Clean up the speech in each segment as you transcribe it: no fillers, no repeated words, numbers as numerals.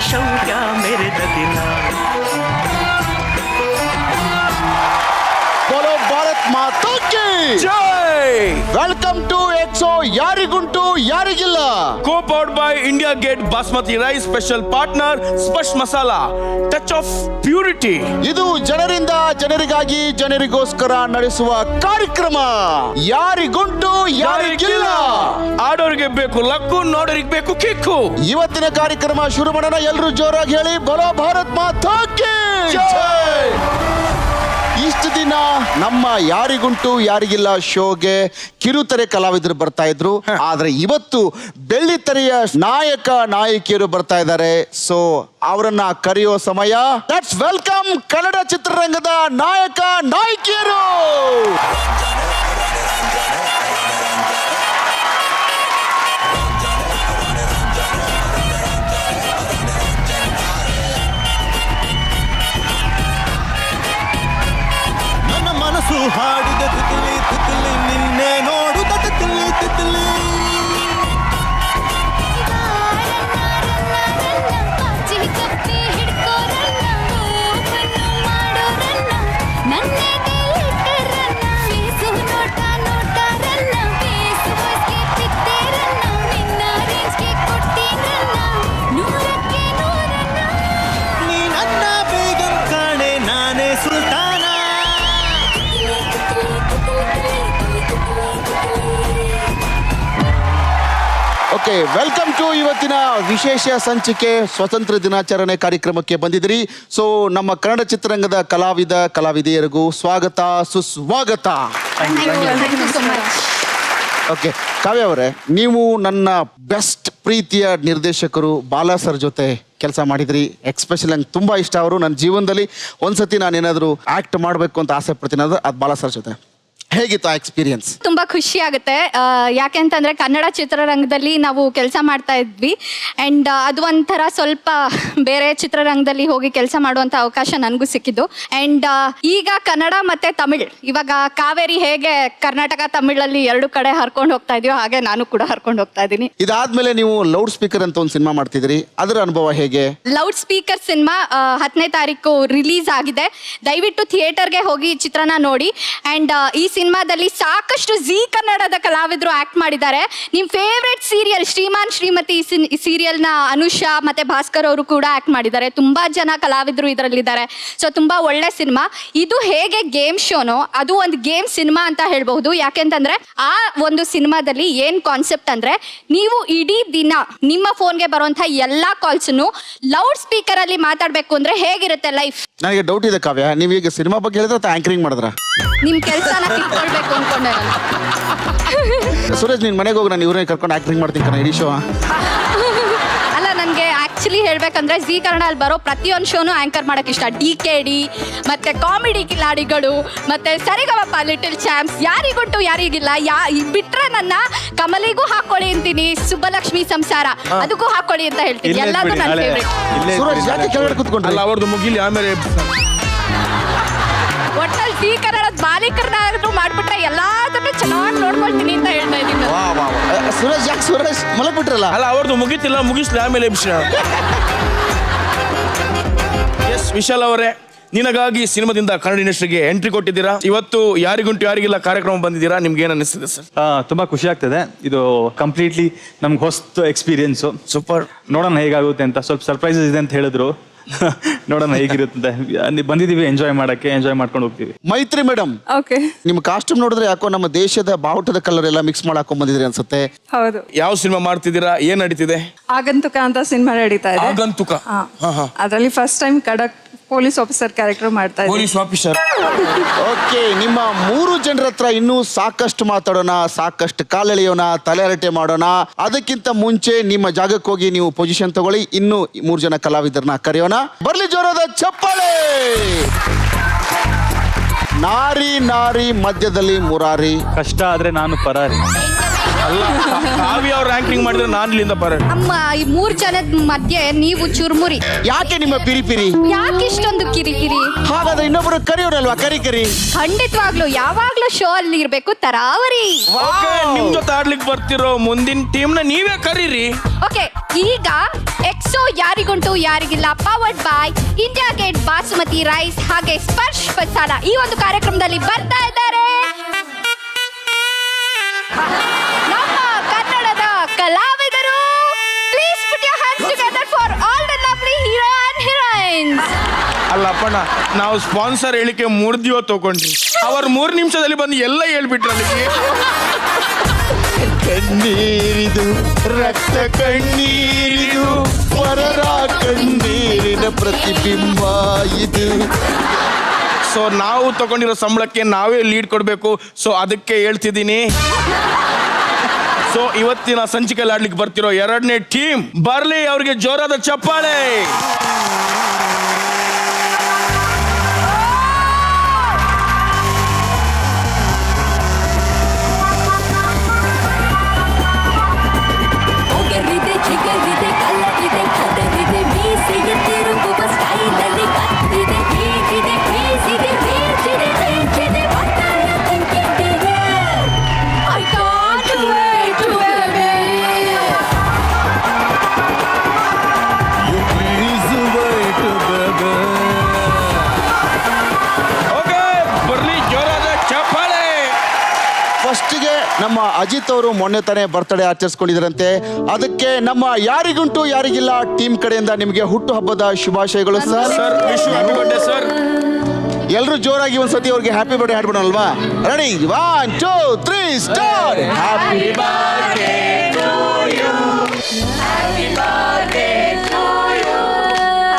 ಶೌರ್ಯ ಮೆರೆದ ದಿನ. बोलो भारत माता की ಜೈ. ವೆಲ್ಕಮ್ ಟು ಎಕ್ಸೋ ಯಾರಿಗುಂಟು ಯಾರಿಗಿಲ್ಲ. Co-powered by India Gate Basmati Rice, special partner Splash Masala, touch of purity. ಇದು ಜನರಿಂದ ಜನರಿಗಾಗಿ ಜನರಿಗೋಸ್ಕರ ನಡೆಸುವ ಕಾರ್ಯಕ್ರಮ ಯಾರಿಗುಂಟು ಯಾರಿಗಿಲ್ಲ. ಆಡೋರಿಗೆ ಬೇಕು ಲಕ್ಕು, ನೋಡೋರಿಗೆ ಬೇಕು ಕಿಕ್ಕು. ಇವತ್ತಿನ ಕಾರ್ಯಕ್ರಮ ಶುರು ಮಾಡೋಣ. ಎಲ್ಲರೂ ಜೋರಾಗಿ ಹೇಳಿ ಬೋಲೋ ಭಾರತ್ ಮಾತಾ ಕಿ ಜೈ. ಇಷ್ಟು ದಿನ ನಮ್ಮ ಯಾರಿಗುಂಟು ಯಾರಿಗಿಲ್ಲ ಶೋಗೆ ಕಿರುತೆರೆ ಕಲಾವಿದರು ಬರ್ತಾ ಇದ್ರು. ಆದ್ರೆ ಇವತ್ತು ಬೆಳ್ಳಿತೆರೆಯ ನಾಯಕ ನಾಯಕಿಯರು ಬರ್ತಾ ಇದ್ದಾರೆ. ಸೊ ಅವರನ್ನ ಕರೆಯೋ ಸಮಯ. ಲೆಟ್ಸ್ ವೆಲ್ಕಮ್ ಕನ್ನಡ ಚಿತ್ರರಂಗದ ನಾಯಕ ನಾಯಕಿಯರು. ಮನಸ್ಸು ಹಾಡಿದ ತಿತಿಲಿ ತಿತಿಲಿ ನಿನ್ನೆ ನೋಡುತ್ತ ತಿತಿಲಿ ತಿತಿಲಿ. ನೀ ನನ್ನ ಬೇಗಂ ಕಾಣೆ ನಾನೇ ಸುಲ್ತಾನ. ಓಕೆ, ವೆಲ್ಕಮ್ ಟು ಇವತ್ತಿನ ವಿಶೇಷ ಸಂಚಿಕೆ ಸ್ವತಂತ್ರ ದಿನಾಚರಣೆ ಕಾರ್ಯಕ್ರಮಕ್ಕೆ ಬಂದಿದ್ರಿ. ಸೊ ನಮ್ಮ ಕನ್ನಡ ಚಿತ್ರರಂಗದ ಕಲಾವಿದೆಯರಿಗೂ ಸ್ವಾಗತ ಸುಸ್ವಾಗತ. ಓಕೆ, ಕಾವ್ಯ ಅವರೇ, ನೀವು ನನ್ನ ಬೆಸ್ಟ್ ಪ್ರೀತಿಯ ನಿರ್ದೇಶಕರು ಬಾಲಾ ಸರ್ ಜೊತೆ ಕೆಲಸ ಮಾಡಿದ್ರಿ. ಎಕ್ಸ್ಪೆಷಲಿ ನಂಗೆ ತುಂಬ ಇಷ್ಟ ಅವರು. ನನ್ನ ಜೀವನದಲ್ಲಿ ಒಂದ್ಸತಿ ನಾನು ಏನಾದರೂ ಆ್ಯಕ್ಟ್ ಮಾಡಬೇಕು ಅಂತ ಆಸೆ ಪಡ್ತೀನಿ, ಅದು ಬಾಲಾ ಸರ್ ಜೊತೆ. ಹೇಗಿತ್ತು ಆ ಎಕ್ಸ್ಪೀರಿಯನ್ಸ್? ತುಂಬಾ ಖುಷಿ ಆಗುತ್ತೆ. ಯಾಕೆಂತಂದ್ರೆ ಕನ್ನಡ ಚಿತ್ರರಂಗದಲ್ಲಿ ನಾವು ಕೆಲಸ ಮಾಡ್ತಾ ಇದ್ವಿ ಅಂಡ್ ಅದು ಒಂಥರ ಸ್ವಲ್ಪ ಬೇರೆ ಚಿತ್ರರಂಗದಲ್ಲಿ ಹೋಗಿ ಕೆಲಸ ಮಾಡುವಂತ ಅವಕಾಶ ನನಗೂ ಸಿಕ್ಕಿದ್ದು. ಅಂಡ್ ಈಗ ಕನ್ನಡ ಮತ್ತೆ ತಮಿಳ್, ಇವಾಗ ಕಾವೇರಿ ಹೇಗೆ ಕರ್ನಾಟಕ ತಮಿಳಲ್ಲಿ ಎರಡು ಕಡೆ ಹರ್ಕೊಂಡು ಹೋಗ್ತಾ ಇದೆಯೋ ಹಾಗೆ ನಾನು ಕೂಡ ಹರ್ಕೊಂಡು ಹೋಗ್ತಾ ಇದ್ದೀನಿ. ಇದಾದ್ಮೇಲೆ ನೀವು ಲೌಡ್ ಸ್ಪೀಕರ್ ಅಂತ ಒಂದು ಸಿನಿಮಾ ಮಾಡ್ತಿದ್ರಿ, ಅದರ ಅನುಭವ ಹೇಗೆ? ಲೌಡ್ ಸ್ಪೀಕರ್ ಸಿನಿಮಾ 10ನೇ ತಾರೀಕು ರಿಲೀಸ್ ಆಗಿದೆ. ದಯವಿಟ್ಟು ಥಿಯೇಟರ್ಗೆ ಹೋಗಿ ಚಿತ್ರನ ನೋಡಿ. ಅಂಡ್ ಈ ಸಿನಿಮಾದಲ್ಲಿ ಸಾಕಷ್ಟು ಜಿ ಕನ್ನಡದ ಕಲಾವಿದರು ಆಕ್ಟ್ ಮಾಡಿದ್ದಾರೆ. ನಿಮ್ ಫೇವ್ರೆಟ್ ಸೀರಿಯಲ್ ಶ್ರೀಮಾನ್ ಶ್ರೀಮತಿ ಸೀರಿಯಲ್ನ ಅನುಷಾ ಮತ್ತೆ ಭಾಸ್ಕರ್ ಅವರು ಕೂಡ ಆಕ್ಟ್ ಮಾಡಿದ್ದಾರೆ. ತುಂಬಾ ಜನ ಕಲಾವಿದರು ಇದರಲ್ಲಿದ್ದಾರೆ. ಸೊ ತುಂಬಾ ಒಳ್ಳೆ ಸಿನಿಮಾ. ಇದು ಹೇಗೆ ಗೇಮ್ ಶೋನೋ ಅದು ಒಂದು ಗೇಮ್ ಸಿನಿಮಾ ಅಂತ ಹೇಳ್ಬಹುದು. ಯಾಕೆಂತಂದ್ರೆ ಆ ಒಂದು ಸಿನಿಮಾದಲ್ಲಿ ಏನ್ ಕಾನ್ಸೆಪ್ಟ್ ಅಂದ್ರೆ, ನೀವು ಇಡೀ ದಿನ ನಿಮ್ಮ ಫೋನ್ಗೆ ಬರುವಂತಹ ಎಲ್ಲಾ ಕಾಲ್ಸ್ ಲೌಡ್ ಸ್ಪೀಕರ್ ಅಲ್ಲಿ ಮಾತಾಡ್ಬೇಕು ಅಂದ್ರೆ ಹೇಗಿರುತ್ತೆ ಲೈಫ್? ನನಗೆ ಡೌಟ್ ಇದೆ ಕಾವ್ಯ, ನೀವೀಗ ಸಿನಿಮಾ ಬಗ್ಗೆ ಹೇಳಿದ್ರೆ ಅಥವಾ ಆಂಕರಿಂಗ್ ಮಾಡಿದ್ರ? ನಿಮ್ ಕೆಲಸನ ಕಿತ್ಕೊಳ್ಬೇಕು ಅನ್ಕೊಂಡೆ ನಾನು. ಸುರೇಶ್, ನಿನ್ ಮನೆಗೆ ಹೋಗಿ ನಾನು ಇವ್ರನ್ನ ಕರ್ಕೊಂಡು ಆಕ್ಟಿಂಗ್ ಮಾಡ್ತೀನಿ ಕಣ ಇಡೀ ಶೋ. ಅಲ್ಲ, ನನಗೆ ಆಕ್ಚುಲಿ ಹೇಳ್ಬೇಕಂದ್ರೆ ಜಿ ಕನ್ನಡಲ್ಲಿ ಬರೋ ಪ್ರತಿಯೊಂದು ಶೋನು ಆಂಕರ್ ಮಾಡಕ್ ಇಷ್ಟ. DKD ಮತ್ತೆ ಕಾಮಿಡಿ ಕಿಲಾಡಿಗಳು ಮತ್ತೆ ಸರಿಗಮಪ ಲಿಟಲ್ ಚಾಂಪ್ಸ್, ಯಾರಿಗುಂಟು ಯಾರಿಗಿಲ್ಲ. ಬಿಟ್ರೆ ನನ್ನ ಕಮಲಿಗೂ ಹಾಕೊಳ್ಳಿ ಅಂತೀನಿ, ಸುಬ್ಬಲಕ್ಷ್ಮಿ ಸಂಸಾರ ಅದಕ್ಕೂ ಹಾಕೊಳ್ಳಿ ಅಂತ ಹೇಳ್ತೀನಿ. ಎಲ್ಲಾನು ನನ್ನ ಫೇವ್ರೆಟ್. ಸುರೇಶ್, ಯಾಕೆ ಕೆಳಗಡೆ ಕೂತ್ಕೊಂಡ್ರಿ? ಅಲ್ಲ, ಅವ್ರದ್ದು ಮುಗಿಲಿ ಆಮೇಲೆ. ಒಟ್ಟಲ್ಲಿ ಜಿ ಕನ್ನಡದ ಮಾಲೀಕರನ್ನಾದ್ರೂ ಮಾಡ್ಬಿಟ್ರೆ ಎಲ್ಲಾದನ್ನು ಚೆನ್ನಾಗಿ ನೋಡ್ಕೊಳ್ತೀನಿ ಅಂತ ಹೇಳ್ತಾ ಇದ್ದೀನಿ. ಸುರೇಶ್, ಯಾಕೆ ಸುರೇಶ್ ಮಲಗ್ಬಿಟ್ರಲ್ಲ? ಅಲ್ಲ, ಅವ್ರದ್ದು ಮುಗಿತಿಲ್ಲ, ಮುಗಿಸ್ಲಿ ಆಮೇಲೆ ಎಸ್ ವಿಶಾಲ್ ಅವರೇ, ನಿನಗಾಗಿ ಸಿನಿಮಾದಿಂದ ಕನ್ನಡ ಇಂಡಸ್ಟ್ರಿಗೆ ಎಂಟ್ರಿ ಕೊಟ್ಟಿದ್ದೀರಾ. ಇವತ್ತು ಯಾರಿಗುಂಟು ಯಾರಿಗಿಲ್ಲ ಕಾರ್ಯಕ್ರಮ ಬಂದಿದ್ದೀರಾ, ನಿಮ್ಗೆ ಏನ್ ಅನಿಸ್ತಿದೆ ಸರ್? ತುಂಬಾ ಖುಷಿ ಆಗ್ತದೆ. ಇದು ಕಂಪ್ಲೀಟ್ಲಿ ನಮ್ಗೆ ಹೊಸ್ತು ಎಕ್ಸ್ಪೀರಿಯನ್ಸು. ಸೂಪರ್. ನೋಡೋಣ ಹೇಗಾಗುತ್ತೆ ಅಂತ. ಸ್ವಲ್ಪ ಸರ್ಪ್ರೈಸಸ್ ಇದೆ ಅಂತ ಹೇಳಿದ್ರು. ನೋಡೋಣ ಹೇಗಿರುತ್ತೆ. ಬಂದಿದ್ದೀವಿ ಎಂಜಾಯ್ ಮಾಡ್ಕೊಂಡು ಹೋಗ್ತೀವಿ. ಮೈತ್ರಿ ಮೇಡಮ್, ಓಕೆ, ನಿಮ್ಮ ಕಾಸ್ಟ್ಯೂಮ್ ನೋಡಿದ್ರೆ ಯಾಕೋ ನಮ್ಮ ದೇಶದ ಬಾವುಟದ ಕಲರ್ ಎಲ್ಲ ಮಿಕ್ಸ್ ಮಾಡಾಕೊಂಡ್ ಬಂದಿದ್ರಿ ಅನ್ಸುತ್ತೆ. ಹೌದು. ಯಾವ ಸಿನಿಮಾ ಮಾಡ್ತಿದ್ದೀರಾ, ಏನ್ ನಡೀತಿದೆ? ಆಗಂತುಕ ಅಂತ ಸಿನಿಮಾ ನಡೀತಾ ಇದೆ. ಆಗಂತುಕ. ಅದರಲ್ಲಿ ಫಸ್ಟ್ ಟೈಮ್ ಖಡಕ್ ಪೊಲೀಸ್ ಆಫೀಸರ್ ಕ್ಯಾರೆಕ್ಟರ್ ಮಾಡ್ತಾ ಇದ್ದೀನಿ. Police officer. ಓಕೆ, ನಿಮ್ಮ 3 ಜನರ ಹತ್ರ ಇನ್ನೂ ಸಾಕಷ್ಟು ಮಾತಾಡೋಣ, ಸಾಕಷ್ಟು ಕಾಲೆಳೆಯೋಣ, ತಲೆ ಹರಟೆ ಮಾಡೋಣ. ಅದಕ್ಕಿಂತ ಮುಂಚೆ ನಿಮ್ಮ ಜಾಗಕ್ಕೆ ಹೋಗಿ ನೀವು ಪೊಸಿಷನ್ ತಗೊಳ್ಳಿ. ಇನ್ನು 3 ಜನ ಕಲಾವಿದರನ್ನ ಕರೆಯೋಣ. ಬರ್ಲಿ ಜೋರಾದ ಚಪ್ಪಾಳೆ. ನಾರಿ ನಾರಿ ಮಧ್ಯದಲ್ಲಿ ಮುರಾರಿ, ಕಷ್ಟ ಆದ್ರೆ ನಾನು ಪರಾರಿ. ಅಲ್ಲ ಕಾವ್ಯ ಅವ್ರು ರ್ಯಾಂಕಿಂಗ್ ಮಾಡಿದ್ರೆ ನಾನು ಇಲ್ಲಿಂದ ಬರ. ಅಮ್ಮ ಈ 3 ಜನದ ಮಧ್ಯೆ ನೀವು ಚುರ್ಮುರಿ. ಯಾಕೆ ನಿಮ್ಮ ಪಿರಿ ಪಿರಿ? ಯಾಕೆ ಇಷ್ಟೊಂದು ಕಿರಿಕಿರಿ? ಹಾಗಾದ್ರೆ ಇನ್ನೊಬ್ರು ಕರಿಯೋರಲ್ವಾ, ಕರಿ ಕರಿ. ಖಂಡಿತವಾಗ್ಲು ಯಾವಾಗ್ಲೂ ಶೋ ಅಲ್ಲಿ ಇರ್ಬೇಕು ತರಾವರಿ. ಓಕೆ, ನಿಮ್ ಜೊತೆ ಆಡ್ಲಿಕ್ಕೆ ಬರ್ತಿರೋ ಮುಂದಿನ ಟೀಮ್ ನ ನೀವೇ ಕರೀರಿ. ಓಕೆ, ಈಗ ಎಕ್ಸೋ ಯಾರಿಗುಂಟು ಯಾರಿಗಿಲ್ಲ powered by India Gate basmati rice ಹಾಗೆ ಸ್ಪರ್ಶ್ ಮಸಾಲ ಈ ಒಂದು ಕಾರ್ಯಕ್ರಮದಲ್ಲಿ ಬರ್ತಾ ಇದ್ದಾರೆ ನಮ್ಮ ಕನ್ನಡದ ಕಲಾವಿದರು. Please put your hands together for all the lovely hero and heroines. ಅಲ್ಲಪ್ಪಣ್ಣ, ನಾವು ಸ್ಪಾನ್ಸರ್ ಹೇಳಿಕೆ 3 ದಿವಸ ತಗೊಂಡ್ರಿ, ಅವ್ರು 3 ನಿಮಿಷದಲ್ಲಿ ಬಂದು ಎಲ್ಲ ಹೇಳ್ಬಿಟ್ರಲ್ಲಿ. ಕಣ್ಣೀರಿದು ರಕ್ತ ಕಣ್ಣೀರಿದು ಪರರ ಕಣ್ಣೀರಿನ ಪ್ರತಿಬಿಂಬ ಇದು. ಸೊ ನಾವು ತಗೊಂಡಿರೋ ಸಂಬಳಕ್ಕೆ ನಾವೇ ಲೀಡ್ ಕೊಡಬೇಕು. ಸೊ ಅದಕ್ಕೆ ಹೇಳ್ತಿದ್ದೀನಿ. ಸೊ ಇವತ್ತಿನ ಸಂಚಿಕೆಯಲ್ಲಿ ಆಡ್ಲಿಕ್ಕೆ ಬರ್ತಿರೋ 2ನೇ ಟೀಮ್ ಬರ್ಲಿ, ಅವ್ರಿಗೆ ಜೋರಾದ ಚಪ್ಪಾಳೆ. ಒಗರಿದೆ ಚಿಗರಿದೆ ಕಲ್ಲರಿದೆ ಕದರಿದೆ ಮೀಸೆಯ ತಿರುಗುವ ಸ್ಟೈಲಲ್ಲಿ ಕತ್ತಿದೆ ಹೀಗಿದೆ ಕ್ರೇಜಿದೆ ರೇಜಿದೆ ರೇಜಿದೆ ಒಟ್ಟಾರೆ ತಿಂಕಿದೆ. I can't wait to baby. Please wait, baby. Okay, ಬರ್ಲಿ ಜೋರಾದ ಚಪ್ಪಾಳೆ. ಫಸ್ಟ್ಗೆ ನಮ್ಮ ಅಜಿತ್ ಅವರು ಮೊನ್ನೆ ತಾನೇ ಬರ್ತ್ಡೇ ಆಚರಿಸ್ಕೊಂಡಿದ್ರಂತೆ. ಅದಕ್ಕೆ ನಮ್ಮ ಯಾರಿಗುಂಟು ಯಾರಿಗಿಲ್ಲ ಟೀಮ್ ಕಡೆಯಿಂದ ನಿಮಗೆ ಹುಟ್ಟು ಹಬ್ಬದ ಶುಭಾಶಯಗಳು sir. Sir wish you happy birthday sir. ಎಲ್ಲರೂ ಜೋರಾಗಿ ಒಂದ್ಸತಿ ಅವ್ರಿಗೆ ಹ್ಯಾಪಿ ಬರ್ಡೇ ಹಾಡ್ಬಿಡೋಣಲ್ವಾ? Ready, 1 2 3 start. Happy birthday to you, happy birthday to you,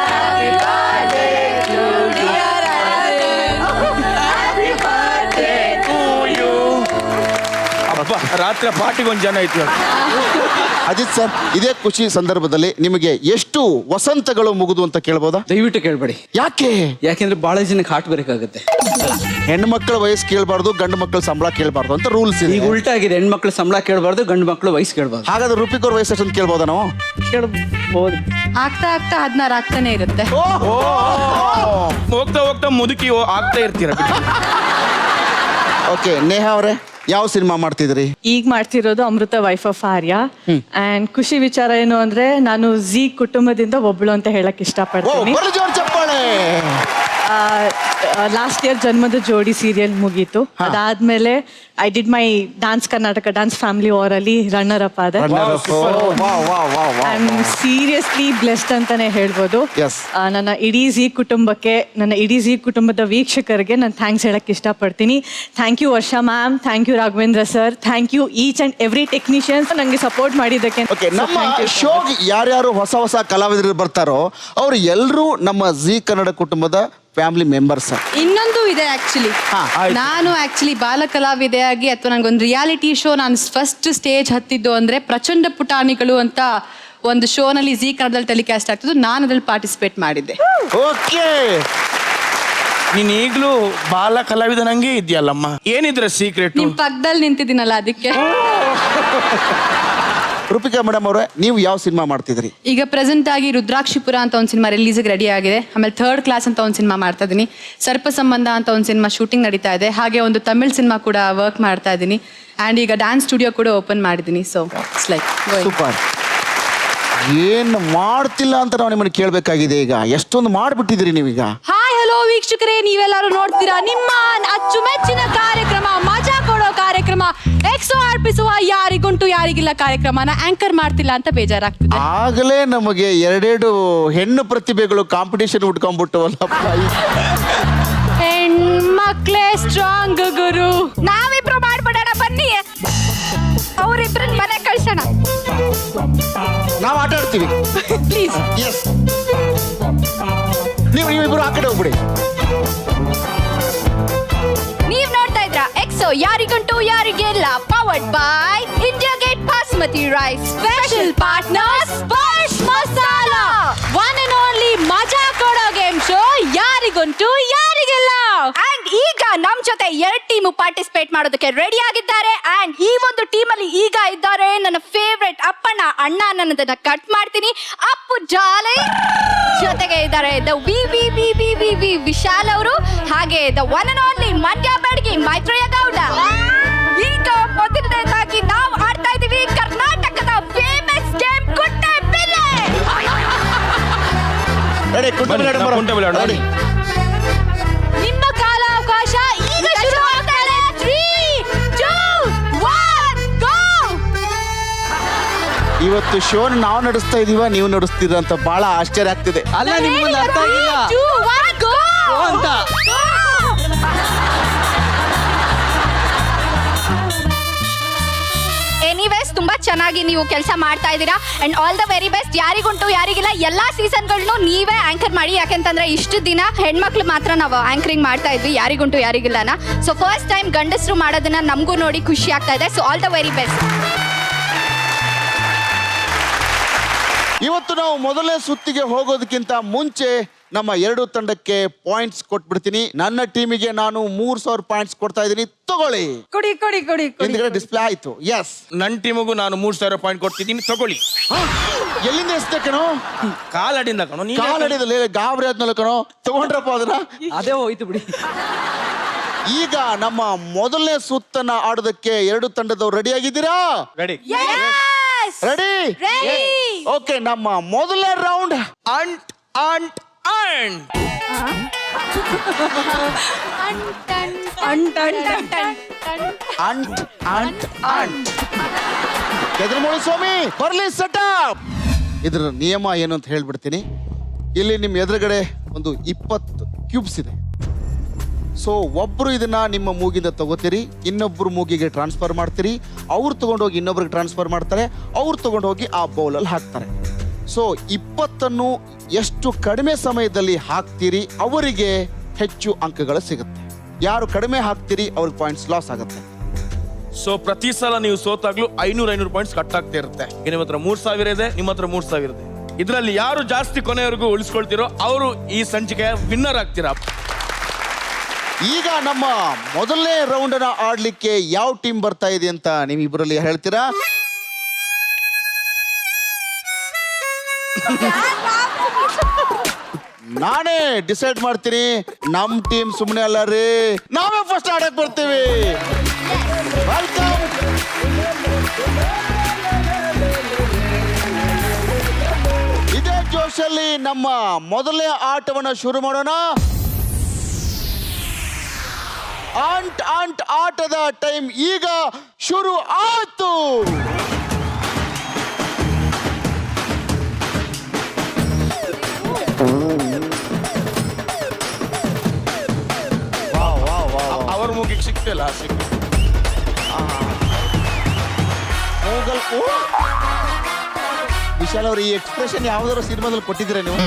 happy birthday to dear happy birthday to you. ಅಪ್ಪ, ರಾತ್ರಿ ಪಾರ್ಟಿಗೆ ಒಂದು ಜನ ಐತಿ. ಅಜಿತ್ ಸರ್, ಇದೇ ಖುಷಿ ಸಂದರ್ಭದಲ್ಲಿ ನಿಮಗೆ ಎಷ್ಟು ವಸಂತಗಳು ಮುಗಿದು ಅಂತ ಕೇಳ್ಬೋದಾ? ದಯವಿಟ್ಟು ಕೇಳಬೇಡಿ. ಯಾಕೆ? ಯಾಕೆಂದ್ರೆ ಬಹಳ ಜನಕ್ಕೆ ಹಾಟ್ ಬೇಕಾಗುತ್ತೆ. ಹೆಣ್ಮಕ್ಳ ವಯಸ್ಸು ಕೇಳಬಾರ್ದು, ಗಂಡು ಮಕ್ಕಳ ಸಂಬಳ ಕೇಳಬಾರ್ದು ಅಂತ ರೂಲ್ಸ್ ಇದೆ. ಈಗ ಉಲ್ಟಾ ಆಗಿದೆ, ಹೆಣ್ಮಕ್ಳು ಸಂಬಳ ಕೇಳಬಾರ್ದು, ಗಂಡು ಮಕ್ಕಳು ವಯಸ್ಸು ಕೇಳಬಾರ್ದು. ಹಾಗಾದ್ರೆ ರುಪಿಕ್ ಅವ್ರ ವಯಸ್ಸು ಅಂತ ಕೇಳ್ಬೋದಾ ನಾವು? ಕೇಳಬಹುದು. ಆಗ್ತಾ ಆಗ್ತಾ 16 ಆಗ್ತಾನೆ ಇರುತ್ತೆ. ಹೋಗ್ತಾ ಹೋಗ್ತಾ ಮುದುಕಿ ಆಗ್ತಾ ಇರ್ತೀರ. ಓಕೆ, ನೇಹಾ ಅವರೇ ಯಾವ ಸಿನಿಮಾ ಮಾಡ್ತಿದ್ರಿ? ಈಗ ಮಾಡ್ತಿರೋದು ಅಮೃತ ವೈಫ್ ಆಫ್ ಆರ್ಯ. ಅಂಡ್ ಖುಷಿ ವಿಚಾರ ಏನು ಅಂದ್ರೆ ನಾನು ಝೀ ಕುಟುಂಬದಿಂದ ಒಬ್ಳು ಅಂತ ಹೇಳಕ್ ಇಷ್ಟಪಡ್ತೀನಿ. ಚಪ್ಪಾಳೆ. ಲಾಸ್ಟ್ ಇಯರ್ ಜನ್ಮದ ಜೋಡಿ ಸೀರಿಯಲ್ ಮುಗೀತು. ಅದಾದ್ಮೇಲೆ I did my dance Karnataka dance family ವಾರಲ್ಲಿ ರನ್ನರ್ ಅಪ್ ಆದೆ. ಐ ಆಮ್ ಸೀರಿಯಸ್ಲಿ ಬ್ಲೆಸ್ಡ್ ಅಂತಾನೆ ಹೇಳ್ಬೋದು. Yes. ನನ್ನ ಇಡೀ ಝೀ ಕುಟುಂಬಕ್ಕೆ, ನನ್ನ ಇಡೀ ಝೀ ಕುಟುಂಬದ ವೀಕ್ಷಕರಿಗೆ ನಾನು ಥ್ಯಾಂಕ್ಸ್ ಹೇಳಕ್ ಇಷ್ಟಪಡ್ತೀನಿ. Thank you Varsha ma'am, thank you Raghavendra sir, thank you each and every technicians ನಂಗೆ ಸಪೋರ್ಟ್ ಮಾಡಿದ್ದಕ್ಕೆ. ಓಕೆ, ನಮ್ಮ ಶೋಗೆ ಯಾರ್ಯಾರು ಹೊಸ ಹೊಸ ಕಲಾವಿದರು ಬರ್ತಾರೋ ಅವ್ರು ಎಲ್ಲರೂ ನಮ್ಮ ಝೀ ಕನ್ನಡ ಕುಟುಂಬದ ಫ್ಯಾಮಿಲಿ ಮೆಂಬರ್ಸ್. ಇನ್ನೊಂದು ಇದೆ ಆಕ್ಚುಲಿ, ನಾನು ಆಕ್ಚುಲಿ ಬಾಲ ಕಲಾವಿದೆಯಾಗಿ ಅಥವಾ ನನಗೊಂದು ರಿಯಾಲಿಟಿ ಶೋ ನಾನು ಫಸ್ಟ್ ಸ್ಟೇಜ್ ಹತ್ತಿದ್ದು ಅಂದ್ರೆ ಪ್ರಚಂಡ ಪುಟಾಣಿಗಳು ಅಂತ ಒಂದು ಶೋನಲ್ಲಿ ಝೀ ಕನ್ನಡದಲ್ಲಿ ಟೆಲಿಕಾಸ್ಟ್ ಆಗ್ತಿದ್ದು, ನಾನು ಅದ್ರಲ್ಲಿ ಪಾರ್ಟಿಸಿಪೇಟ್ ಮಾಡಿದ್ದೆ. ಓಕೆ, ನೀನ್ ಈಗ್ಲೂ ಬಾಲ ಕಲಾವಿದನಂಗೆ ಇದೆಯಲ್ಲಮ್ಮ. ಏನಿದ್ರೆ ಸೀಕ್ರೆಟ್? ನಿಮ್ ಪಕ್ಕದಲ್ಲಿ ನಿಂತಿದ್ದೀನಲ್ಲ ಅದಕ್ಕೆ. ರೂಪಿಕಾ ಮೇಡಮ್ ಅವರೇ, ನೀವು ಯಾವ ಸಿನಿಮಾ ಮಾಡ್ತಿದ್ರಿ? ಈಗ ಪ್ರೆಸೆಂಟ್ ಆಗಿ ರುದ್ರಾಕ್ಷಿಪುರ ಅಂತ ಒಂದು ಸಿನಿಮಾ ರಿಲೀಸ್ಗೆ ರೆಡಿ ಆಗಿದೆ. ಆಮೇಲೆ 3rd ಕ್ಲಾಸ್ ಅಂತ ಒಂದು ಸಿನಿಮಾ ಮಾಡ್ತಾ ಇದ್ದೀನಿ. ಸರ್ಪ ಸಂಬಂಧ ಅಂತ ಒಂದು ಸಿನಿಮಾ ಶೂಟಿಂಗ್ ನಡೀತಾ ಇದೆ. ಹಾಗೆ ಒಂದು ತಮಿಳ್ ಸಿನಿಮಾ ಕೂಡ ವರ್ಕ್ ಮಾಡ್ತಾ ಇದ್ದೀನಿ. ಆ್ಯಂಡ್ ಈಗ ಡ್ಯಾನ್ಸ್ ಸ್ಟುಡಿಯೋ ಕೂಡ ಓಪನ್ ಮಾಡಿದ್ದೀನಿ. So it's like super. ಏನು ಮಾಡ್ತಿಲ್ಲ ಅಂತ ನಾವು ನಿಮ್ಮನ್ನು ಕೇಳಬೇಕಾಗಿದೆ. ಈಗ ಎಷ್ಟೊಂದು ಮಾಡಿಬಿಟ್ಟಿದ್ದೀರಿ ನೀವೀಗ. ಹಾಯ್ ಹಲೋ ವೀಕ್ಷಕರೇ, ನೀವೆಲ್ಲರೂ ನೋಡ್ತೀರಾ ನಿಮ್ಮ ಅಚ್ಚುಮೆಚ್ಚಿನ ಕಾರ್ಯಕ್ರಮ, ಮಜಾ ಕೊಡೋ ಕಾರ್ಯಕ್ರಮ, ಎಕ್ಸೋ ಅರ್ಪಿಸುವ ಯಾರಿಗುಂಟು ಯಾರಿಗಿಲ್ಲ ಕಾರ್ಯಕ್ರಮನ ಆಂಕರ್ ಮಾಡ್ತಿಲ್ಲ ಅಂತ ಬೇಜಾರಾಗ್ತಿದೆ. ಆಗಲೇ ನಮಗೆ 2 ಹೆಣ್ಣು ಪ್ರತಿಭೆಗಳು ಕಾಂಪಿಟೇಷನ್ ಉಟ್ಕೊಂಡ್ಬಿಟ್ಟವಲ್ಲಪ್ಪ. ಹೆಣ್ಮಕ್ಳೇ ಸ್ಟ್ರಾಂಗ್ ಗುರು. ನಾವಿಬ್ರು ಮಾಡ್ಬಿಡೋಣ ಬನ್ನಿ, ಅವರಿಬ್ರನ್ನ ಮನೆ ಕಳ್ಸೋಣ. ನಾವು ಆಟ ಆಡ್ತೀವಿ ಪ್ಲೀಸ್. ಎಸ್, ನೀವಿಬ್ರು ಆ ಕಡೆ ಹೋಗ್ಬಿಡಿ. ನೀವ್ ನೋಡ್ತಾ ಇದ್ರ ಎಕ್ಸೋ ಯಾರಿಗುಂಟು ಯಾರಿಗಿಲ್ಲ powered by India Gate basmati rice special partner Sparsh masala. One and only ಮಜಾ ಕೊಡೋ ಗೇಮ್ ಶೋ ಯಾರಿಗುಂಟು ಯಾರಿಗಿಲ್ಲ. ಅಂಡ್ ಈಗ ನಮ್ ಜೊತೆ 2 ಟೀಮ್ ಪಾರ್ಟಿಸಿಪೇಟ್ ಮಾಡೋದಕ್ಕೆ ರೆಡಿ ಆಗಿದ್ದಾರೆ. ಅಂಡ್ ಈ ಒಂದು ಟೀಮ್ ಅಲ್ಲಿ ಈಗ ಇದ್ದಾರೆ ನನ್ನ ಫೇವ್ರೆಟ್ ಅಪ್ಪಣ್ಣ ಅಣ್ಣ. ನನ್ನದನ್ನ ಕಟ್ ಮಾಡ್ತೀನಿ. ಅಪ್ಪು ಜಾಲೆ ಜೊತೆಗೆ ಇದ್ದಾರೆ ದ ವಿ ವಿಶಾಲ್ ಅವರು, ಹಾಗೆ the one and only Mandya ಬೆಡಗಿ ಮೈತ್ರೇಯ ಗೌಡ. ಈಗ ಮೊದಲನೇದಾಗಿ ನಾವು ಆಡ್ತಾ ಇದೀವಿ ಕರ್ನಾಟಕದ ಫೇಮಸ್ ಗೇಮ್ ಕುಂಟೆ ಬಿಲ್ಲೆ. ರೆಡಿ ಕುಂಟೆಬಿಲ್ಲೆ ಆಡೋಣ. ರೆಡಿ. ನಿಮ್ಮ ಕಾಲಾವಕಾಶ ಈಗ ಶುರು ಆಗ್ತಾ ಇದೆ. 3, 2, 1 ಗೋ. ಇವತ್ತು ಶೋನ್ ನಾವು ನಡೆಸ್ತಾ ಇದೀವ, ನೀವು ನಡೆಸ್ತೀರ ಅಂತ ಬಹಳ ಆಶ್ಚರ್ಯ ಆಗ್ತಿದೆ. ಅಲ್ಲ ನಿಮ್ಗೊಂದು ಅರ್ಥ ಆಗಿಲ್ಲ 2, 1 ಗೋ ಅಂತ. ಎನಿವೇಸ್ ತುಂಬಾ ಚೆನ್ನಾಗಿ ನೀವು ಕೆಲಸ ಮಾಡ್ತಾ ಇದ್ದೀರಾ and all the very best. ಯಾರಿಗುಂಟು ಯಾರಿಗಿಲ್ಲ ಎಲ್ಲಾ ಸೀಸನ್ಗಳನ್ನು ನೀವೇ ಆಂಕರ್ ಮಾಡಿ. ಯಾಕೆಂತಂದ್ರೆ ಇಷ್ಟು ದಿನ ಹೆಣ್ಮಕ್ಳು ಮಾತ್ರ ನಾವು ಆಂಕರಿಂಗ್ ಮಾಡ್ತಾ ಇದ್ವಿ, ಯಾರಿಗುಂಟು ಯಾರಿಗಿಲ್ಲನ. ಸೊ ಫಸ್ಟ್ ಟೈಮ್ ಗಂಡಸರು ಮಾಡೋದನ್ನ ನಮಗೂ ನೋಡಿ ಖುಷಿ ಆಗ್ತಾ ಇದೆ. So all the very best. ಇವತ್ತು ನಾವು ಮೊದಲನೇ ಸುತ್ತಿಗೆ ಹೋಗೋದಕ್ಕಿಂತ ಮುಂಚೆ ನಮ್ಮ 2 ತಂಡಕ್ಕೆ ಪಾಯಿಂಟ್ಸ್ ಕೊಟ್ಬಿಡ್ತೀನಿ. ನನ್ನ ಟೀಮಿಗೆ ನಾನು 3000 ಪಾಯಿಂಟ್ಸ್ ಕೊಡ್ತಾ ಇದ್ದೀನಿ, ತಗೊಳ್ಳಿ. ಹಿಂದ್ಗಡೆ ಡಿಸ್ಪ್ಲೇ ಆಯ್ತು. ಎಸ್, ನನ್ನ ಟೀಮಿಗೂ ನಾನು 3000 ಪಾಯಿಂಟ್ ಕೊಡ್ತಿದ್ದೀನಿ, ತಗೊಳ್ಳಿ. ಎಲ್ಲಿಂದ ಎಸ್ದೆ ಕಣೋ? ಕಾಲಡಿಂದ ಕಣೋ. ನೀನ್ ಕಾಲಡಿದಲ್ಲಿ ಗಾಬರಿ ಆದ್ಮೇಲೆ ಕಣೋ ತಗೊಂಡ್ರಪ್ಪ ಅದನ್ನ. ಅದೇ ಹೋಯ್ತು ಬಿಡಿ. ಈಗ ನಮ್ಮ ಮೊದಲನೇ ಸುತ್ತನ್ನ ಆಡೋದಕ್ಕೆ 2 ತಂಡದವ್ರು ರೆಡಿ ಆಗಿದ್ದೀರಾ? ರೆಡಿ. ರೆಡಿ? ಓಕೆ, ನಮ್ಮ ಮೊದಲನೇ ರೌಂಡ್ ಅಂಟ್ ಅಂಟ್ ಅಂಟ್. ಅಂಟ್ ಅಂಟ್ ಅಂಟ್. ಕೆದ್ರಮೂಳಿ ಸ್ವಾಮಿ ಬರ್ಲಿ ಸೆಟಪ್. ಇದ್ರ ನಿಯಮ ಏನು ಅಂತ ಹೇಳ್ಬಿಡ್ತೀನಿ. ಇಲ್ಲಿ ನಿಮ್ಮ ಎದುರುಗಡೆ ಒಂದು 20 ಕ್ಯೂಬ್ಸ್ ಇದೆ. ಸೊ ಒಬ್ರು ಇದನ್ನ ನಿಮ್ಮ ಮೂಗಿಂದ ತಗೋತೀರಿ, ಇನ್ನೊಬ್ರು ಮೂಗಿಗೆ ಟ್ರಾನ್ಸ್ಫರ್ ಮಾಡ್ತೀರಿ, ಅವ್ರು ತಗೊಂಡೋಗಿ ಇನ್ನೊಬ್ರಿಗೆ ಟ್ರಾನ್ಸ್ಫರ್ ಮಾಡ್ತಾರೆ, ಅವ್ರು ತಗೊಂಡೋಗಿ ಆ ಬೌಲಲ್ಲಿ ಹಾಕ್ತಾರೆ. ಸೊ 20 ಎಷ್ಟು ಕಡಿಮೆ ಸಮಯದಲ್ಲಿ ಹಾಕ್ತೀರಿ ಅವರಿಗೆ ಹೆಚ್ಚು ಅಂಕಗಳು ಸಿಗುತ್ತೆ. ಯಾರು ಕಡಿಮೆ ಹಾಕ್ತೀರಿ ಅವ್ರಿಗೆ ಪಾಯಿಂಟ್ಸ್ ಲಾಸ್ ಆಗುತ್ತೆ. ಸೊ ಪ್ರತಿ ಸಲ ನೀವು ಸೋತಾಗ್ಲೂ 500 ಪಾಯಿಂಟ್ಸ್ ಕಟ್ ಆಗ್ತಾ ಇರುತ್ತೆ. ನಿಮ್ಮ ಹತ್ರ 3000 ಇದೆ, ನಿಮ್ಮ ಹತ್ರ 3000 ಇದೆ. ಇದರಲ್ಲಿ ಯಾರು ಜಾಸ್ತಿ ಕೊನೆಯವರೆಗೂ ಉಳಿಸ್ಕೊಳ್ತಿರೋ ಅವರು ಈ ಸಂಚಿಕೆಯ ವಿನ್ನರ್ ಆಗ್ತೀರಾ. ಈಗ ನಮ್ಮ ಮೊದಲನೇ ರೌಂಡ್ ಅನ್ನ ಆಡ್ಲಿಕ್ಕೆ ಯಾವ ಟೀಮ್ ಬರ್ತಾ ಇದೆ ಅಂತ ನೀವು ಇಬ್ಬರಲ್ಲಿ ಹೇಳ್ತೀರಾ? ನಾನೇ ಡಿಸೈಡ್ ಮಾಡ್ತೀನಿ. ನಮ್ ಟೀಮ್ ಸುಮ್ಮನೆ ಅಲ್ಲ ರೀ, ನಾವೇ ಫಸ್ಟ್ ಆಡಕ್ ಬರ್ತೀವಿ. ವೆಲ್ಕಮ್. ಇದೇ ಜೋಶಲ್ಲಿ ನಮ್ಮ ಮೊದಲನೇ ಆಟವನ್ನ ಶುರು ಮಾಡೋಣ. ಅಂಟ್ ಅಂಟ್ ಆಟದ ಟೈಮ್ ಈಗ ಶುರು ಆಯ್ತು. ಅವ್ರ ಮೂಗಿಗೆ ಸಿಕ್ತಿಲ್ಲ. ವಿಶಾಲ್ ಅವ್ರು ಈ ಎಕ್ಸ್ಪ್ರೆಷನ್ ಯಾವ್ದಾದ್ರು ಸಿನಿಮಾದಲ್ಲಿ ಕೊಟ್ಟಿದ್ರೆ ನೀವು?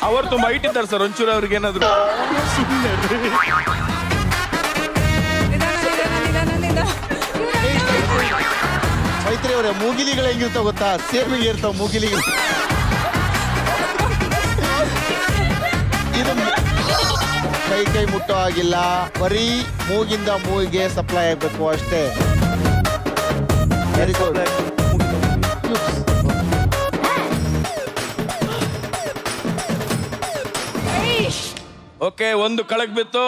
ಅವರು ತುಂಬಾ ಹೈಟ್ ಇದ್ದಾರೆ ಸರ್, ಒಂಚೂರು ಅವ್ರಿಗೆ ಏನಾದ್ರು. ಮೈತ್ರಿ ಅವರೇ, ಮೂಗಿಲಿಗಳು ಹೆಂಗಿರ್ತಾವ ಗೊತ್ತಾ? ಸೇಮಿಂಗ್ ಇರ್ತಾವ ಮೂಗಿಲಿಗಳು. ಇದು ಕೈ ಮುಟ್ಟೋ ಆಗಿಲ್ಲ, ಬರೀ ಮೂಗಿಂದ ಮೂಗಿಗೆ ಸಪ್ಲೈ ಆಗ್ಬೇಕು ಅಷ್ಟೇ. Very good. ಓಕೆ, ಒಂದು ಕಳಕ್ ಬಿತ್ತು.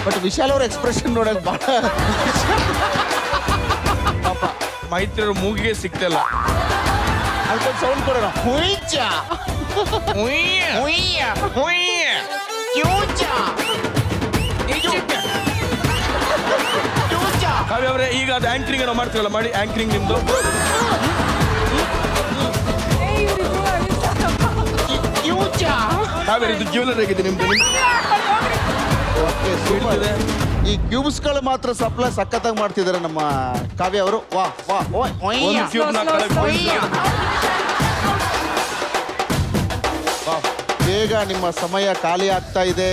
ಬಟ್ ವಿಶಾಲ್ ಅವ್ರ ಎಕ್ಸ್ಪ್ರೆಷನ್ ನೋಡಕ್ ಬಹಳ ಪಾಪ ಮೈತ್ರಿಯವ್ರ ಮೂಗಿಗೆ ಸಿಕ್ತಿಲ್ಲ. ಅಲ್ಕೊಂಡ್ ಸೌಂಡ್ ಕೊಡೋಣ. ಹುಯ್ಚ ಹುಯ್ಯ, ಹುಯ್ಯ, ಹುಯ್ಯ. ಕಾವ್ಯ ಅವರೇ, ಈಗ ಅದು ಆಂಕರಿಂಗ್ ಏನೋ ಮಾಡ್ತೀರಲ್ಲ, ಮಾಡಿ ಆಂಕರಿಂಗ್ ನಿಮ್ದು. ಕಾವ್ಯ, ಇದು ಜ್ಯುವೆಲರಿ ಆಗಿದೆ ನಿಮ್ದು. ಈ ಕ್ಯೂಬ್ಸ್ಗಳು ಮಾತ್ರ ಸಪ್ಲೈ ಸಖತ್ತಾಗಿ ಮಾಡ್ತಿದ್ದಾರೆ ನಮ್ಮ ಕಾವ್ಯ ಅವರು. ವಾ ವಾ. ಒಂದು ಕ್ಯೂಬ್ ನ ಕಳಕ್ ಬೇಗ ನಿಮ್ಮ ಸಮಯ ಖಾಲಿ ಆಗ್ತಾ ಇದೆ.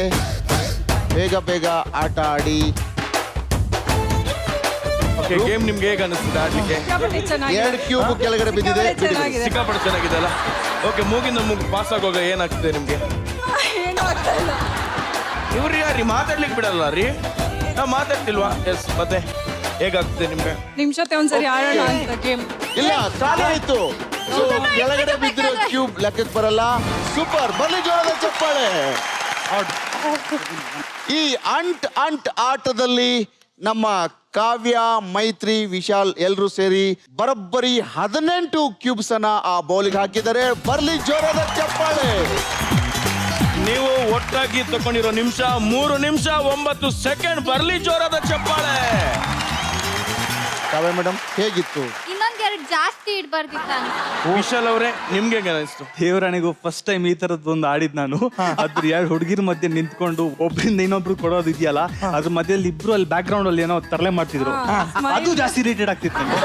ಬೇಗ ಬೇಗ ಆಟ ಆಡಿ. ಗೇಮ್ ನಿಮ್ಗೆ ಹೇಗೆ ಅನಿಸ್ತದೆ ಆಡ್ಲಿಕ್ಕೆ? 2 ಕ್ಯೂಬ್ ಕೆಳಗಡೆ ಬಿದ್ದಿದೆ. ಸಿಕ್ಕಾಪಟ್ಟೆ ಚೆನ್ನಾಗಿದೆ ಅಲ್ಲ? ಓಕೆ, ಮೂಗಿಂದ ಮೂಗು ಪಾಸ್ ಆಗೋಗ ಏನಾಗ್ತದೆ ನಿಮ್ಗೆ? ಇವ್ರು ಯಾರಿ ಮಾತಾಡ್ಲಿಕ್ಕೆ ಬಿಡಲ್ಲ ರೀ? ನಾವು ಮಾತಾಡ್ತಿಲ್ವಾ? ಎಸ್, ಮತ್ತೆ ಹೇಗಾಗ್ತದೆ ನಿಮ್ಗೆ? ನಿಮ್ ಜೊತೆ ಒಂದ್ಸರಿ ಆಡೋಣ ಅಂತ ಗೇಮ್. ಇಲ್ಲ, ಖಾಲಿ ಆಯ್ತು. So, ಕೆಳಗಡೆ ಬಿದ್ದಿರೋ ಕ್ಯೂಬ್ ಲೆಕ್ಕಕ್ಕೆ ಬರಲ್ಲ. ಸೂಪರ್, ಬರ್ಲಿ ಜೋರದ ಚಪ್ಪಾಳೆ. ಈ ಅಂಟ್ ಆಟದಲ್ಲಿ ನಮ್ಮ ಕಾವ್ಯ, ಮೈತ್ರಿ, ವಿಶಾಲ್ ಎಲ್ಲರೂ ಸೇರಿ ಬರೋಬ್ಬರಿ 18 ಕ್ಯೂಬ್ಸ್ ಅನ್ನ ಆ ಬೌಲಿಗೆ ಹಾಕಿದ್ದಾರೆ. ಬರ್ಲಿ ಜೋರದ ಚಪ್ಪಾಳೆ. ನೀವು ಒಟ್ಟಾಗಿ ತಗೊಂಡಿರೋ ನಿಮಿಷ 3 ನಿಮಿಷ 9 ಸೆಕೆಂಡ್. ಬರ್ಲಿ ಜೋರಾದ ಚಪ್ಪಾಳೆ. ಕಾವ್ಯ ಮೇಡಮ್, ಹೇಗಿತ್ತು? ಇನ್ನೊಂದೆರಡು ಜಾಸ್ತಿ ಇಡ್ಬಾರ್ದಿತ್ತ. ವಿಶಾಲ್ ಅವರೇ, ನಿಮ್ಗೆ ಹೇಗೆ ಅನಿಸ್ತು? ದೇವರಾಣಿಗೂ ಫಸ್ಟ್ ಟೈಮ್ ಈ ತರದ್ದು ಒಂದು ಆಡಿದ್ ನಾನು. ಅದ್ರ 2 ಹುಡುಗಿರ ಮಧ್ಯೆ ನಿಂತ್ಕೊಂಡು ಒಬ್ರಿಂದ ಇನ್ನೊಬ್ರು ಕೊಡೋದು ಇದೆಯಲ್ಲ, ಅದ್ರ ಮಧ್ಯದಲ್ಲಿ ಇಬ್ರು ಅಲ್ಲಿ ಬ್ಯಾಕ್ ಗ್ರೌಂಡ್ ಅಲ್ಲಿ ಏನೋ ತರಲೆ ಮಾಡ್ತಿದ್ರು. ಅದು ಜಾಸ್ತಿ ಇರಿಟೇಟ್ ಆಗ್ತಿತ್ತು ನನಗೆ.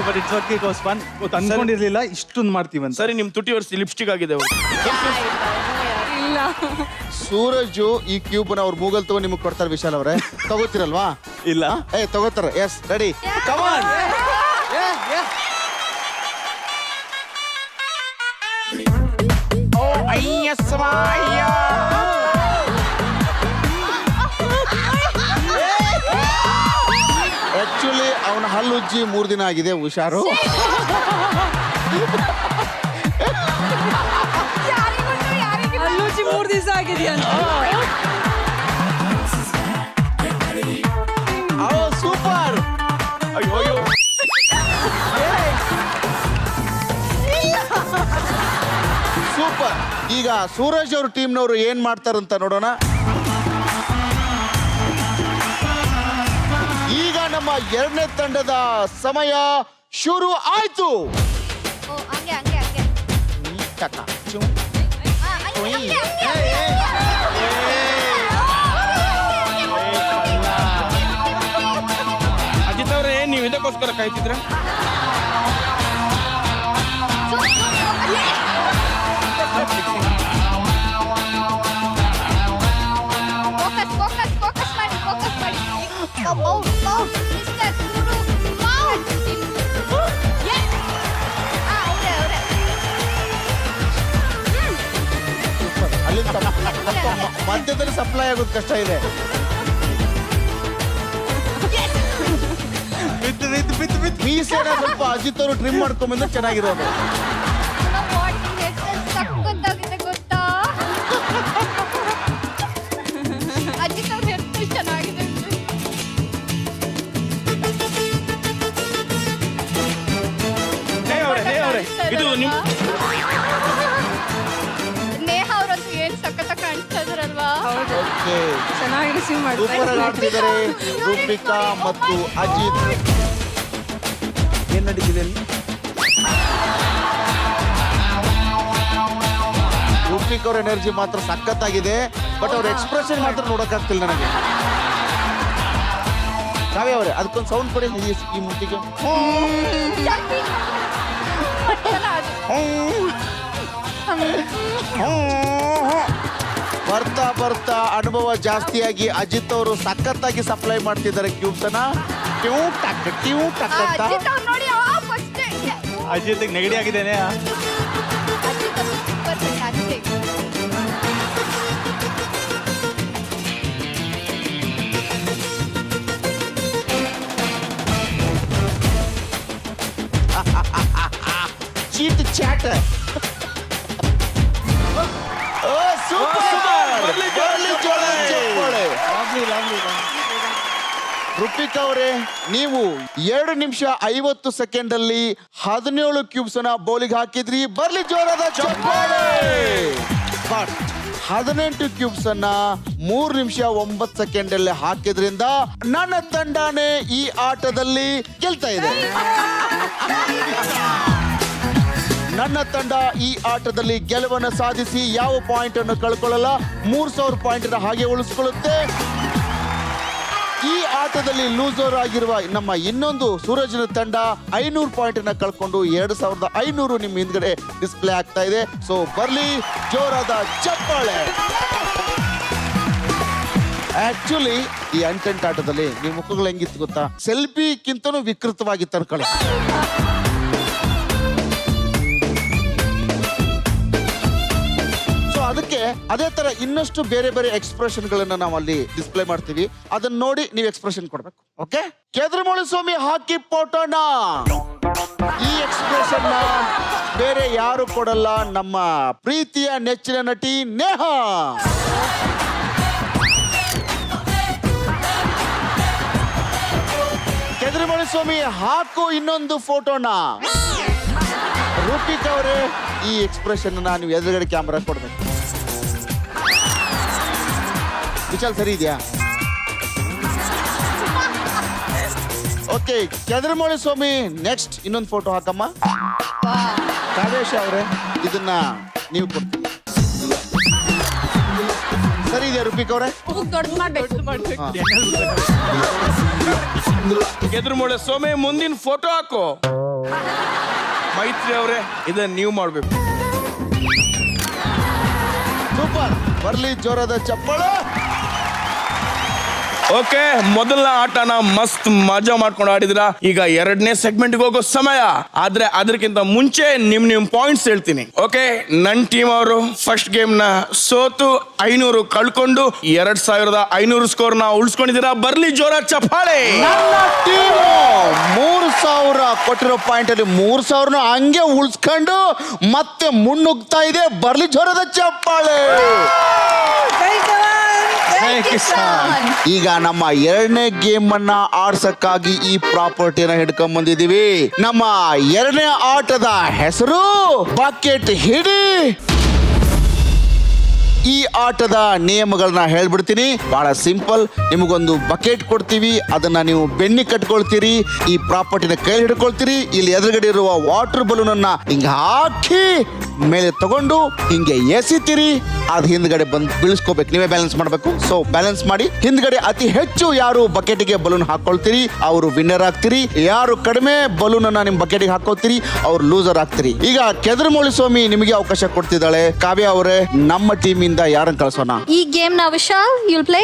But it's okay, it was fun. ಅನ್ಕೊಂಡಿರ್ಲಿಲ್ಲ ಇಷ್ಟೊಂದು ಮಾಡ್ತೀವಂತ. ಸರಿ, ನಿಮ್ ತುಟಿ ಒರೆಸಿ ಲಿಪ್ಸ್ಟಿಕ್ ಆಗಿದೆ. ಇಲ್ಲ, ಸೂರಜು ಈ ಕ್ಯೂಬ್ ನ ಅವ್ರ ಮೂಗಲ್ ತಗೊಂಡು ನಿಮಗೆ ಕೊಡ್ತಾರೆ. ವಿಶಾಲ್ ಅವರೇ, ತಗೋತಿರಲ್ವಾ? ಇಲ್ಲ, ತಗೋತಾರ. ಎಸ್, ರೆಡಿ, ಕಮಾನ್. ಆಕ್ಚುಲಿ ಅವನ ಹಲ್ಲುಜ್ಜಿ 3 ದಿನ ಆಗಿದೆ. ಹುಷಾರು. ಅಲ್ಲೂಚಿ 3 ದಿವಸ ಆಗಿದೆಯಾ? ಸೂಪರ್. ಅಯ್ಯೋ, ಸೂಪರ್. ಈಗ ಸೂರಜ್ ಅವ್ರ ಟೀಮ್ನವರು ಏನ್ ಮಾಡ್ತಾರಂತ ನೋಡೋಣ. ಈಗ ನಮ್ಮ 2ನೇ ತಂಡದ ಸಮಯ ಶುರು ಆಯ್ತು. ಅಜಿತ್ ಅವರೇ, ನೀವು ಇದಕ್ಕೋಸ್ಕರ ಕಾಯ್ತಿದ್ರ? ಮಧ್ಯದಲ್ಲಿ ಸಪ್ಲೈ ಆಗೋದು ಕಷ್ಟ ಇದೆ. ಮೀಸೆನ ಸ್ವಲ್ಪ ಅಜಿತ್ ಅವರು ಟ್ರಿಮ್ ಮಾಡ್ಕೊಂಡ್ಬಂದ್ರೆ ಚೆನ್ನಾಗಿರೋದು. ಗೊತ್ತಾ ಅಜಿತ್ ಅವ್ರು ಎಷ್ಟು ಚೆನ್ನಾಗಿದೆ. ಇದು ನಿಮ್ ನೇಹ ಅವರಂತೂ ಏನ್ ಸಖತ್ತ ಕಾಣಿಸ್ತಾ ಇದಾರಲ್ವಾ? ಓಕೆ, ಚೆನ್ನಾಗಿ ರಿಸೀವ್ ಸೂಪರ್ ಆಗಿ ಆಡ್ತಿದ್ದಾರೆ ರೂಪಿಕಾ ಮತ್ತು ಅಜಿತ್. ಏನ್ ನಡೀತಿದೆ ಅಲ್ಲಿ? ರೂಪಿಕಾ ಅವ್ರ ಎನರ್ಜಿ ಮಾತ್ರ ಸಖತ್ತಾಗಿದೆ. ಬಟ್ ಅವ್ರ ಎಕ್ಸ್ಪ್ರೆಷನ್ ಮಾತ್ರ ನೋಡಕ್ಕಾಗ್ತಿಲ್ಲ ನನಗೆ. ಕಾವ್ಯ ಅವರೇ, ಅದಕ್ಕೊಂದು ಸೌಂಡ್ ಕೊಡಿ ಈ ಮುಟ್ಟಿಗೆ. ಬರ್ತಾ ಬರ್ತಾ ಅನುಭವ ಜಾಸ್ತಿಯಾಗಿ ಅಜಿತ್ ಅವರು ಸಖತ್ತಾಗಿ ಸಪ್ಲೈ ಮಾಡ್ತಿದ್ದಾರೆ ಕ್ಯೂಬ್ಸ್ ಅನ್ನ. ಟ್ಯೂ ಟಕ್ ಟ್ಯೂ ಟಕ್ ಅಂತ. ಅಜಿತ್ ಅವ್ರು ನೋಡಿ ಫಸ್ಟ್ ಅಜಿತ್ ನೆಗಡಿ ಆಗಿದ್ದೇನೆ. ಅಜಿತ್ ಅವ್ರು super fantastic. Chit chat. Rupika ಅವರೇ, ನೀವು 2 ನಿಮಿಷ 50 ಸೆಕೆಂಡ್ ಅಲ್ಲಿ 17 ಕ್ಯೂಬ್ಸ್ ಅನ್ನ ಬೌಲಿಗೆ ಹಾಕಿದ್ರಿ. ಬರ್ಲಿ ಜೋರಾದ ಚಪ್ಪಾಳೆ. ಬಟ್ 18 ಕ್ಯೂಬ್ಸ್ ಅನ್ನ 3 ನಿಮಿಷ 9 ಸೆಕೆಂಡ್ ಅಲ್ಲಿ ಹಾಕಿದ್ರಿಂದ ನನ್ನ ತಂಡನೇ ಈ ಆಟದಲ್ಲಿ ಗೆಲ್ತಾ ಇದೆ. ನನ್ನ ತಂಡ ಈ ಆಟದಲ್ಲಿ ಗೆಲುವನ್ನು ಸಾಧಿಸಿ ಯಾವ ಪಾಯಿಂಟ್ ಅನ್ನು ಕಳ್ಕೊಳ್ಳಲ್ಲ, 3000 ಪಾಯಿಂಟ್ ಹಾಗೆ ಉಳಿಸ್ಕೊಳ್ಳುತ್ತೆ. ಈ ಆಟದಲ್ಲಿ ಲೂಸರ್ ಆಗಿರುವ ನಮ್ಮ ಇನ್ನೊಂದು ಸೂರಜ್ನ ತಂಡ 500 ಪಾಯಿಂಟ್ ಅನ್ನ ಕಳ್ಕೊಂಡು 2500 ನಿಮ್ಮ ಹಿಂದ್ಗಡೆ ಡಿಸ್ಪ್ಲೇ ಆಗ್ತಾ ಇದೆ. ಸೊ ಬರ್ಲಿ ಜೋರಾದ ಚಪ್ಪಾಳೆ. ಆಕ್ಚುಲಿ ಈ ಅಂಟೆಂಟ್ ಆಟದಲ್ಲಿ ನಿಮ್ಮ ಮುಖಗಳು ಹೆಂಗಿತ್ತು ಗೊತ್ತಾ? ಸೆಲ್ಫಿಗಿಂತನೂ ವಿಕೃತವಾಗಿ ತರ್ಕೊಳ್ಳಿ. ಅದೇ ತರ ಇನ್ನಷ್ಟು ಬೇರೆ ಬೇರೆ ಎಕ್ಸ್ಪ್ರೆಷನ್ ಗಳನ್ನ ನಾವು ಅಲ್ಲಿ ಡಿಸ್ಪ್ಲೇ ಮಾಡ್ತೀವಿ. ಅದನ್ನ ನೋಡಿ ನೀವು ಎಕ್ಸ್ಪ್ರೆಷನ್ ಕೊಡ್ಬೇಕು. ಓಕೆ, ಕೆದ್ರಮೊಳಿ ಸ್ವಾಮಿ ಹಾಕಿ ಫೋಟೋನ. ಈ ಎಕ್ಸ್ಪ್ರೆಷನ್ ನ ಬೇರೆ ಯಾರು ಕೊಡಲ್ಲ, ನಮ್ಮ ಪ್ರೀತಿಯ ನೆಚ್ಚಿನ ನಟಿ ನೇಹಾ. ಕೆದ್ರಮೊಳಿ ಸ್ವಾಮಿ ಹಾಕು ಇನ್ನೊಂದು ಫೋಟೋನ. ರೂಪಿಕ್ ಅವರೇ, ಈ ಎಕ್ಸ್ಪ್ರೆಷನ್ ನೀವು ಎದುರುಗಡೆ ಕ್ಯಾಮ್ರಾ ಕೊಡ್ಬೇಕು. ವಿಚಾರ ಸರಿ ಇದೆಯಾ? ಓಕೆ, ಕೆದ್ರಮೊಳಿ ಸ್ವಾಮಿ ನೆಕ್ಸ್ಟ್ ಇನ್ನೊಂದು ಫೋಟೋ ಹಾಕಮ್ಮ. ಕಾವೇಶ ಅವರೇ, ಇದನ್ನ ನೀವು ಕೊಡ್ತೀವಿ. ಸರಿ ಇದೆಯಾ ರೂಪಿಕ್ ಅವರೇ? ಕೆದ್ರಮೊಳೆ ಸೋಮೆ ಮುಂದಿನ ಫೋಟೋ ಹಾಕು. ಮೈತ್ರಿ ಅವರೇ, ಇದನ್ನ ನೀವು ಮಾಡ್ಬೇಕು. ಸೂಪರ್, ಬರ್ಲಿ ಜೋರಾದ ಚಪ್ಪಾಳೆ. ಓಕೆ, ಮೊದಲನೇ ಆಟನ ಮಸ್ತ್ ಮಜಾ ಮಾಡ್ಕೊಂಡು ಆಡಿದ್ರ. ಈಗ ಎರಡನೇ ಸೆಗ್ಮೆಂಟ್ ಹೋಗೋ ಸಮಯ. ಆದ್ರೆ ಅದಕ್ಕಿಂತ ಮುಂಚೆ ನಿಮ್ ಪಾಯಿಂಟ್ಸ್ ಹೇಳ್ತೀನಿ. ಓಕೆ, ನನ್ ಟೀಮ್ ಅವರು ಫಸ್ಟ್ ಗೇಮ್ ನ ಸೋತು 500 ಕಳ್ಕೊಂಡು 2500 ಸ್ಕೋರ್ ನ ಉಳಿಸ್ಕೊಂಡಿದ್ದೀರಾ. ಬರ್ಲಿ ಜೋರ ಚಪ್ಪಾಳೆ. ನನ್ನ ಟೀಮು 3000 ಕೊಟ್ಟಿರೋ ಪಾಯಿಂಟ್ ಅಲ್ಲಿ 3000 ಹಂಗೆ ಉಳಿಸ್ಕೊಂಡು ಮತ್ತೆ ಮುನ್ನುಗ್ತಾ ಇದೆ. ಬರ್ಲಿ ಜೋರದ ಚಪ್ಪಾಳೆ. ಈಗ ನಮ್ಮ ಎರಡನೇ ಗೇಮ್ ಅನ್ನ ಆಡ್ಸಕ್ಕಾಗಿ ಈ ಪ್ರಾಪರ್ಟಿನ ಹಿಡ್ಕೊಂಡ್ ಬಂದಿದೀವಿ. ನಮ್ಮ ಎರಡನೇ ಆಟದ ಹೆಸರು ಬಕೆಟ್ ಹಿಡಿ. ಈ ಆಟದ ನಿಯಮಗಳನ್ನ ಹೇಳ್ಬಿಡ್ತೀನಿ, ಬಹಳ ಸಿಂಪಲ್. ನಿಮಗೊಂದು ಬಕೆಟ್ ಕೊಡ್ತೀವಿ, ಅದನ್ನ ನೀವು ಬೆನ್ನಿ ಕಟ್ಕೊಳ್ತೀರಿ, ಈ ಪ್ರಾಪರ್ಟಿನ ಕೈ ಹಿಡ್ಕೊಳ್ತೀರಿ. ಇಲ್ಲಿ ಎದುರುಗಡೆ ಇರುವ ವಾಟರ್ ಬಲೂನ್ ಅನ್ನ ಹಿಂಗ ಹಾಕಿ ಮೇಲೆ ತಗೊಂಡು ಹಿಂಗೆ ಎಸಿತೀರಿ. ಅದು ಹಿಂದ್ಗಡೆ ಬಂದು ಬೀಳಿಸ್ಕೋಬೇಕು, ನೀವೇ ಬ್ಯಾಲೆನ್ಸ್ ಮಾಡಬೇಕು. ಸೊ ಬ್ಯಾಲೆನ್ಸ್ ಮಾಡಿ ಹಿಂದ್ಗಡೆ ಅತಿ ಹೆಚ್ಚು ಯಾರು ಬಕೆಟ್ಗೆ ಬಲೂನ್ ಹಾಕೊಳ್ತೀರಿ ಅವರು ವಿನ್ನರ್ ಆಗ್ತೀರಿ. ಯಾರು ಕಡಿಮೆ ಬಲೂನ್ ಅನ್ನ ನಿಮ್ ಬಕೆಟ್ಗೆ ಹಾಕೋತೀರಿ ಅವ್ರು ಲೂಸರ್ ಆಗ್ತೀರಿ. ಈಗ ಕೆದ್ರಮೊಳಿ ಸ್ವಾಮಿ ನಿಮಗೆ ಅವಕಾಶ ಕೊಡ್ತಿದ್ದಾಳೆ. ಕಾವ್ಯ ಅವರೇ, ನಮ್ಮ ಟೀಮ್ ಇಂದ ಯಾರನ್ನ ಕಳ್ಸೋಣ? ಈ ಗೇಮ್ ನ Vishal you'll play.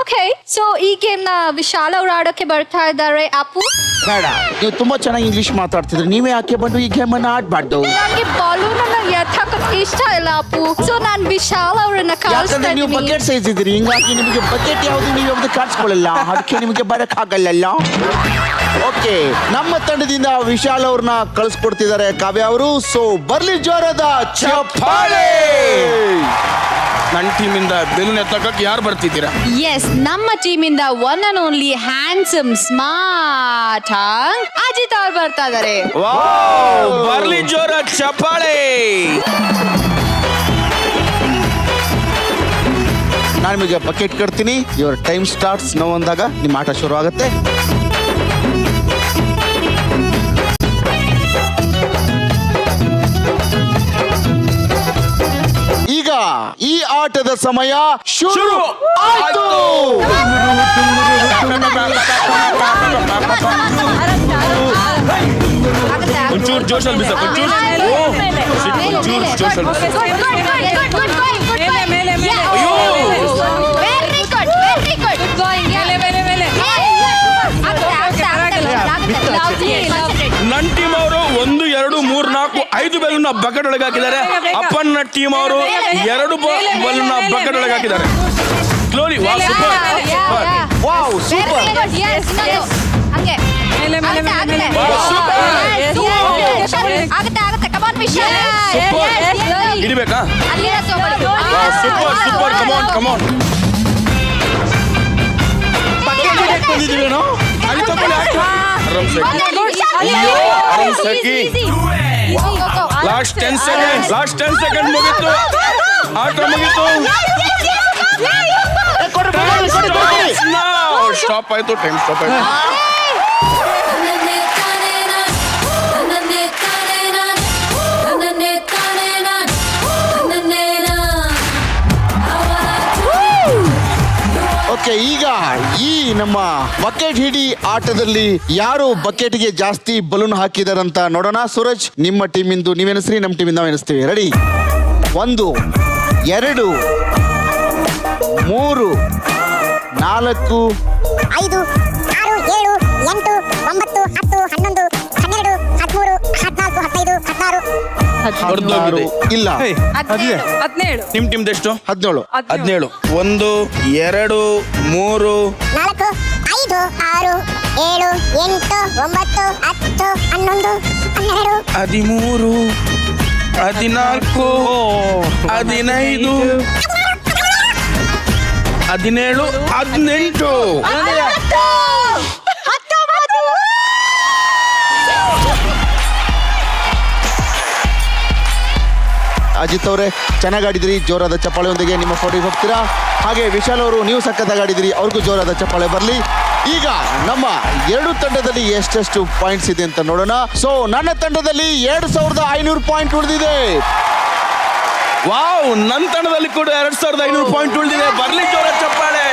Okay, so ಈ ಗೇಮ್ ನ ವಿಶಾಲ್ ಅವ್ರು ಆಡೋಕೆ ಬರ್ತಾ ಇದ್ದಾರೆ. ಅಪ್ಪು ಬೇಡ, ನೀವು ತುಂಬಾ ಚೆನ್ನಾಗಿ ಇಂಗ್ಲಿಷ್ ಮಾತಾಡ್ತಿದ್ರಿ, ನೀವೇ ಯಾಕೆ ಬಂದು ಈ ಗೇಮ್ ಅನ್ನ ಆಡ್ಬಾರ್ದು? ನನಗೆ ಬಲೂನ್ ಅನ್ನ ಎತ್ತಕ್ಕೆ ಇಷ್ಟ ಇಲ್ಲ ಅಪ್ಪು, ಸೊ ನಾನು ವಿಶಾಲ್ ಅವರನ್ನ ಯಾಕಂದ್ರೆ ಕಳಿಸ್ತಾ ನೀವು ಇದ್ದೀನಿ. ಬಕೆಟ್ ಸೈಜ್ ಇದ್ದೀರಿ, ಹಿಂಗಾಗಿ ನಿಮಗೆ ಬಕೆಟ್ ಯಾವುದು ನೀವು ಯಾವ್ದು ಕಾಣಿಸ್ಕೊಳ್ಳಲ್ಲ, ಅದಕ್ಕೆ ನಿಮಗೆ ಬರಕ್ ಆಗಲ್ಲ. ಓಕೆ, ನಮ್ಮ ತಂಡದಿಂದ ವಿಶಾಲ್ ಅವ್ರನ್ನ ಕಳಿಸ್ಕೊಡ್ತಿದ್ದಾರೆ ಕಾವ್ಯ ಅವರು. ಸೊ ಬರ್ಲಿ ಜೋರದ ಚಪ್ಪಾಳೆ. ನನ್ನ ಟೀಮಿಂದ ಬೆಲೂನ್ ಎತ್ತಕ್ಕೆ ಯಾರು ಬರ್ತಿದ್ದೀರಾ? ಎಸ್, ನಮ್ಮ ಟೀಮಿಂದ one and only handsome smart Ajit ಅವ್ರು ಬರ್ತಾ ಇದಾರೆ. ಬರ್ಲಿ ಜೋರ ಚಪ್ಪಾಳೆ. ನಾನು ನಿಮಗೆ ಬಕೆಟ್ ಕಟ್ತೀನಿ. ಯುವರ್ ಟೈಮ್ ಸ್ಟಾರ್ಟ್ಸ್ ನೋ ಅಂದಾಗ ನಿಮ್ಮ ಆಟ ಶುರು ಆಗುತ್ತೆ. ಈಗ ಈ ಆಟದ ಸಮಯ ಶುರು ಆಯ್ತು. ಒಂಚೂರು ಜೋಶಲ್ಲಿ ಬಿಸ, ಒಂಚೂರು ಜೋಶಲ್ಲಿ ಬಿಸ. ಅಯ್ಯೋ, very good, very good going. ನನ್ನ ಟೀಮ್ ಅವರು 1 2 3 4 5 ಬೆಲೂನ್ ಬಕೆಟ್ ಒಳಗೆ ಹಾಕಿದ್ದಾರೆ. ಅಪ್ಪನ ಟೀಮ್ ಅವರು 2 ಬೆಲೂನ್ ಬಕೆಟ್ ಒಳಗೆ ಹಾಕಿದ್ದಾರೆ. Slowly. Wow, super. Wow, super. ಹಂಗೆ ಆಗುತ್ತೆ. ಕಮಾನ್ ವಿಶಾಲ್, ಹಿಡಿಬೇಕಾ? ಅಲ್ಲಿಂದ ತಗೊಳ್ಳಿ. ಸೂಪರ್ ಸೂಪರ್, ಕಮಾನ್ ಕಮಾನ್. ಅಲ್ಲಿ ತಗೊಳ್ಳಿ. ಆರಾಮ್ ಸೆಕಿ. ಲಾಸ್ಟ್ 10 ಸೆಕೆಂಡ್ ಮುಗೀತು. ಆಟ ಮುಗೀತು. ಸ್ಟಾಪ್ ಆಯ್ತು, ಟೈಮ್ ಸ್ಟಾಪ್ ಆಯ್ತು. ನನ್ನೇ ತಾನೇ ನಾನು, ನನ್ನೇ ತಾನೇ ನಾನು, ನನ್ನೇ ತಾನೇ ನಾನು, ನನ್ನೇ ನಾನು. ಓಕೆ, ಈಗ ಈ ನಮ್ಮ ಬಕೆಟ್ ಹಿಡಿ ಆಟದಲ್ಲಿ ಯಾರು ಬಕೆಟ್ಗೆ ಜಾಸ್ತಿ ಬಲೂನ್ ಹಾಕಿದಾರಂತ ನೋಡೋಣ. ಸೂರಜ್, ನಿಮ್ಮ ಟೀಮ್ ಇಂದು ನೀವೆನಿಸ್ರಿ, ನಮ್ಮ ಟೀಮ್ ಇಂದ ನಾವು ಎನಿಸ್ತೀವಿ. ರೆಡಿ? 1 2 3 4 5 6 7 8 9 10 11 12 13 14 15 16 ಹೊರದೋಗಿದೆ. ಇಲ್ಲ ಏಯ್, ಅದಿದೆ 17 ನಿಮ್ ಟೀಮ್ ಎಷ್ಟು? 17. 17. 1 2 3 4 5 6 7 8 9 10 11 12 13 14 15 17 18. ಅಜಿತ್ ಅವರೇ ಚೆನ್ನಾಗಿ ಆಡಿದ್ರಿ, ಜೋರಾದ ಚಪ್ಪಾಳೆಯೊಂದಿಗೆ ನಿಮ್ಮ ಫೋಟಿಗೆ ಹೋಗ್ತೀರಾ. ಹಾಗೆ ವಿಶಾಲ್ ಅವರು ನೀವು ಸಖತ್ತಾಗಿ ಆಡಿದ್ರಿ, ಅವ್ರಿಗೂ ಜೋರಾದ ಚಪ್ಪಾಳೆ ಬರಲಿ. ಈಗ ನಮ್ಮ ಎರಡು ತಂಡದಲ್ಲಿ ಎಷ್ಟೆಷ್ಟು ಪಾಯಿಂಟ್ಸ್ ಇದೆ ಅಂತ ನೋಡೋಣ. ಸೊ ನನ್ನ ತಂಡದಲ್ಲಿ 2500 ಪಾಯಿಂಟ್ ಉಳಿದಿದೆ. ವಾವ್, ನನ್ನ ತಂಡದಲ್ಲಿ ಕೂಡ 2500 ಪಾಯಿಂಟ್ ಉಳಿದಿದೆ. ಬರ್ಲಿ ಜೋರ ಚಪ್ಪಾಳೆ.